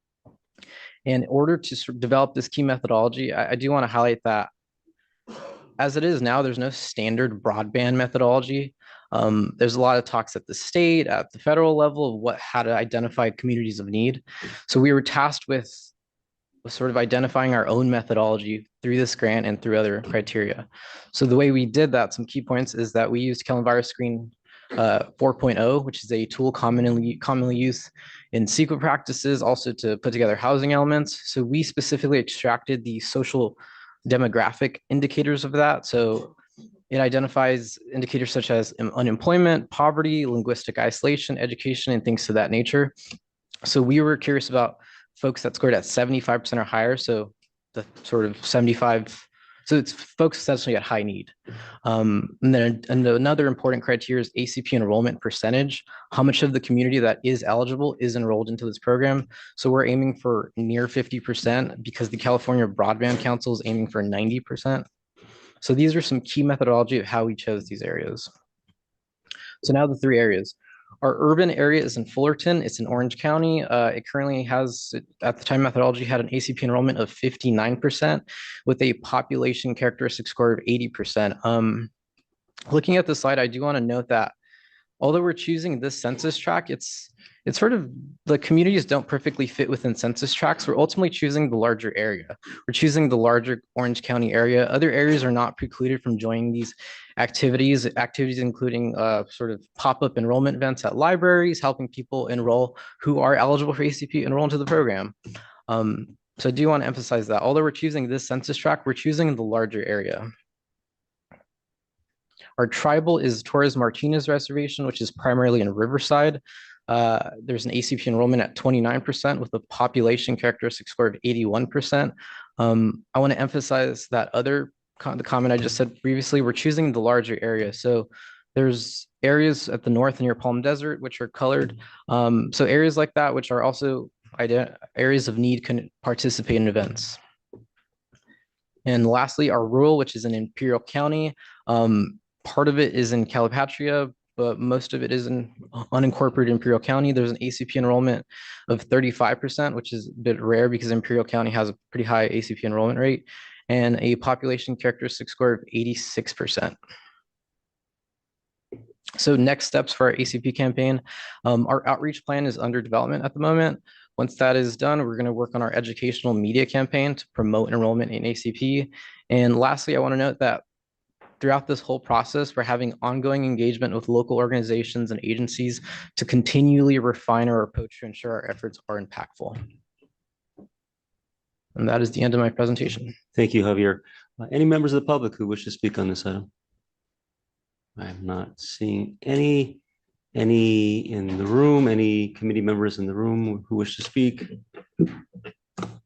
And in order to develop this key methodology, I do want to highlight that as it is now, there's no standard broadband methodology. There's a lot of talks at the state, at the federal level of how to identify communities of need. So we were tasked with sort of identifying our own methodology through this grant and through other criteria. So the way we did that, some key points is that we used Virus Screen 4.0, which is a tool commonly used in CEQA practices, also to put together housing elements. So we specifically extracted the social demographic indicators of that. So it identifies indicators such as unemployment, poverty, linguistic isolation, education, and things to that nature. So we were curious about folks that scored at 75% or higher. So the sort of 75 So it's folks essentially at high need. And then another important criteria is ACP enrollment percentage. How much of the community that is eligible is enrolled into this program? So we're aiming for near 50% because the California Broadband Council is aiming for 90%. So these are some key methodology of how we chose these areas. So now the 3 areas. Our urban area is in Fullerton. It's in Orange County. It currently has, at the time methodology, had an ACP enrollment of 59% with a population characteristic score of 80%. Looking at the slide, I do want to note that although we're choosing this census tract, it's sort of, the communities don't perfectly fit within census tracts. We're ultimately choosing the larger area. We're choosing the larger Orange County area. Other areas are not precluded from joining these activities including sort of pop-up enrollment events at libraries, helping people enroll who are eligible for ACP enroll into the program. So I do want to emphasize that although we're choosing this census tract, we're choosing the larger area. Our tribal is Torres Martinez Reservation, which is primarily in Riverside. There's an ACP enrollment at 29% with a population characteristic score of 81%. I want to emphasize that the comment I just said previously, we're choosing the larger area. So there's areas at the north near Palm Desert, which are colored. So areas like that, which are also areas of need, can participate in events. And lastly, our rural, which is in Imperial County. Part of it is in Calipatria, but most of it is in unincorporated Imperial County. There's an ACP enrollment of 35%, which is a bit rare because Imperial County has a pretty high ACP enrollment rate, and a population characteristic score of 86%. So next steps for our ACP campaign, our outreach plan is under development at the moment. Once that is done, we're going to work on our educational media campaign to promote enrollment in ACP. And lastly, I want to note that throughout this whole process, we're having ongoing engagement with local organizations and agencies to continually refine our approach to ensure our efforts are impactful. And that is the end of my presentation. Thank you, Javier. Any members of the public who wish to speak on this item? I'm not seeing any in the room, any committee members in the room who wish to speak.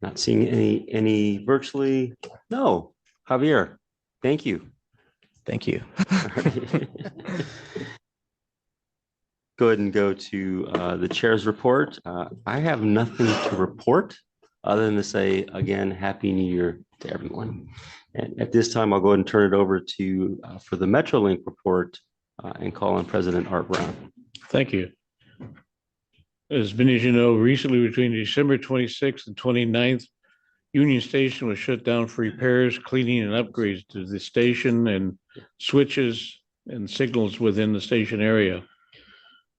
Not seeing any virtually. No, Javier, thank you. Thank you. Go ahead and go to the chair's report. I have nothing to report other than to say, again, Happy New Year to everyone. And at this time, I'll go ahead and turn it over to for the MetroLink report and call on President Art Brown. Thank you. As many of you know, recently between December 26th and 29th, Union Station was shut down for repairs, cleaning, and upgrades to the station and switches and signals within the station area.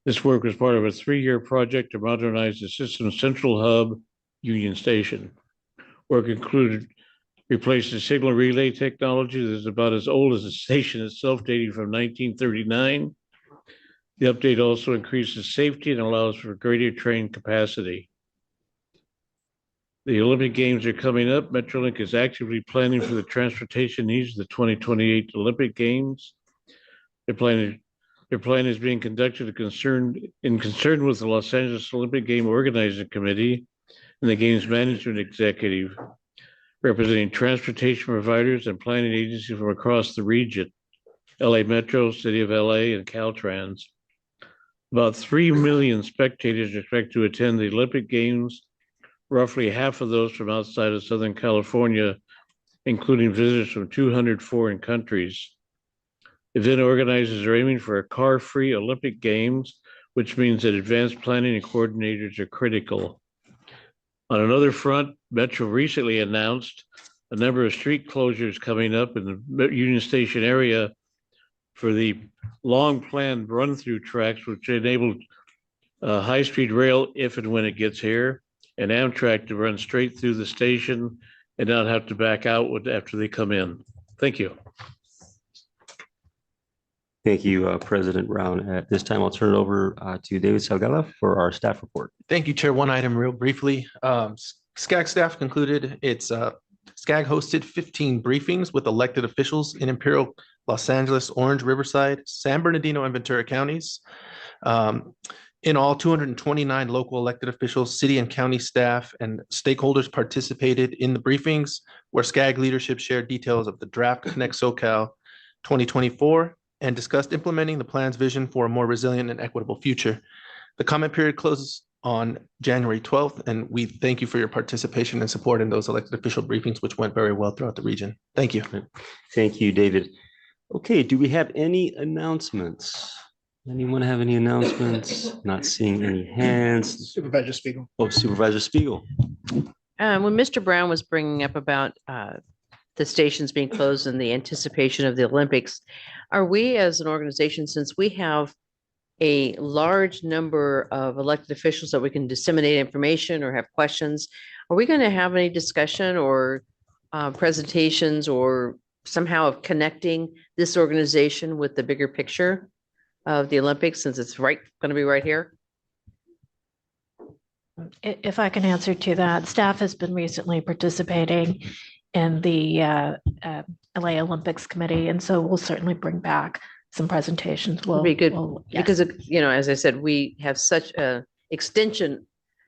This work was part of a 3-year project to modernize the system's central hub, Union Station. Work included replacing signal relay technology that is about as old as the station itself, dating from 1939. The update also increases safety and allows for greater train capacity. The Olympic Games are coming up. MetroLink is actively planning for the transportation needs of the 2028 Olympic Games. Their plan is being conducted in concern with the Los Angeles Olympic Game Organizing Committee and the Games Management Executive, representing transportation providers and planning agencies from across the region, LA Metro, City of LA, and Caltrans. About 3 million spectators expect to attend the Olympic Games, roughly half of those from outside of Southern California, including visitors from 200 foreign countries. Event organizers are aiming for a car-free Olympic Games, which means that advanced planning and coordinators are critical. On another front, Metro recently announced a number of street closures coming up in the Union Station area for the long-planned run-through tracks, which enabled high-speed rail, if and when it gets here, and Amtrak to run straight through the station and not have to back out after they come in. Thank you. Thank you, President Brown. At this time, I'll turn it over to David Salgado for our staff report. Thank you, Chair. One item real briefly. SCAG staff concluded its SCAG hosted 15 briefings with elected officials in Imperial, Los Angeles, Orange, Riverside, San Bernardino, and Ventura counties. In all, 229 local elected officials, city and county staff, and stakeholders participated in the briefings where SCAG leadership shared details of the draft Connect SoCal 2024 and discussed implementing the plan's vision for a more resilient and equitable future. The comment period closes on January 12th, and we thank you for your participation and support in those elected official briefings, which went very well throughout the region. Thank you. Thank you, David. Okay, do we have any announcements? Anyone have any announcements? Not seeing any hands. Supervisor Spiegel. Oh, Supervisor Spiegel. When Mr. Brown was bringing up about the stations being closed in the anticipation of the Olympics, are we as an organization, since we have a large number of elected officials that we can disseminate information or have questions, are we going to have any discussion or presentations or somehow of connecting this organization with the bigger picture of the Olympics, since it's going to be right here? If I can answer to that, staff has been recently participating in the LA Olympics Committee, and so we'll certainly bring back some presentations. It'll be good yes. because, as I said, we have such a extension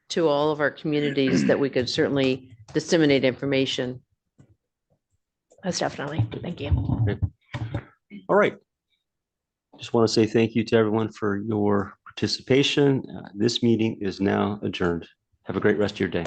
to all of our communities that we could certainly disseminate information. Most definitely. Thank you. Okay. All right. Just want to say thank you to everyone for your participation. This meeting is now adjourned. Have a great rest of your day.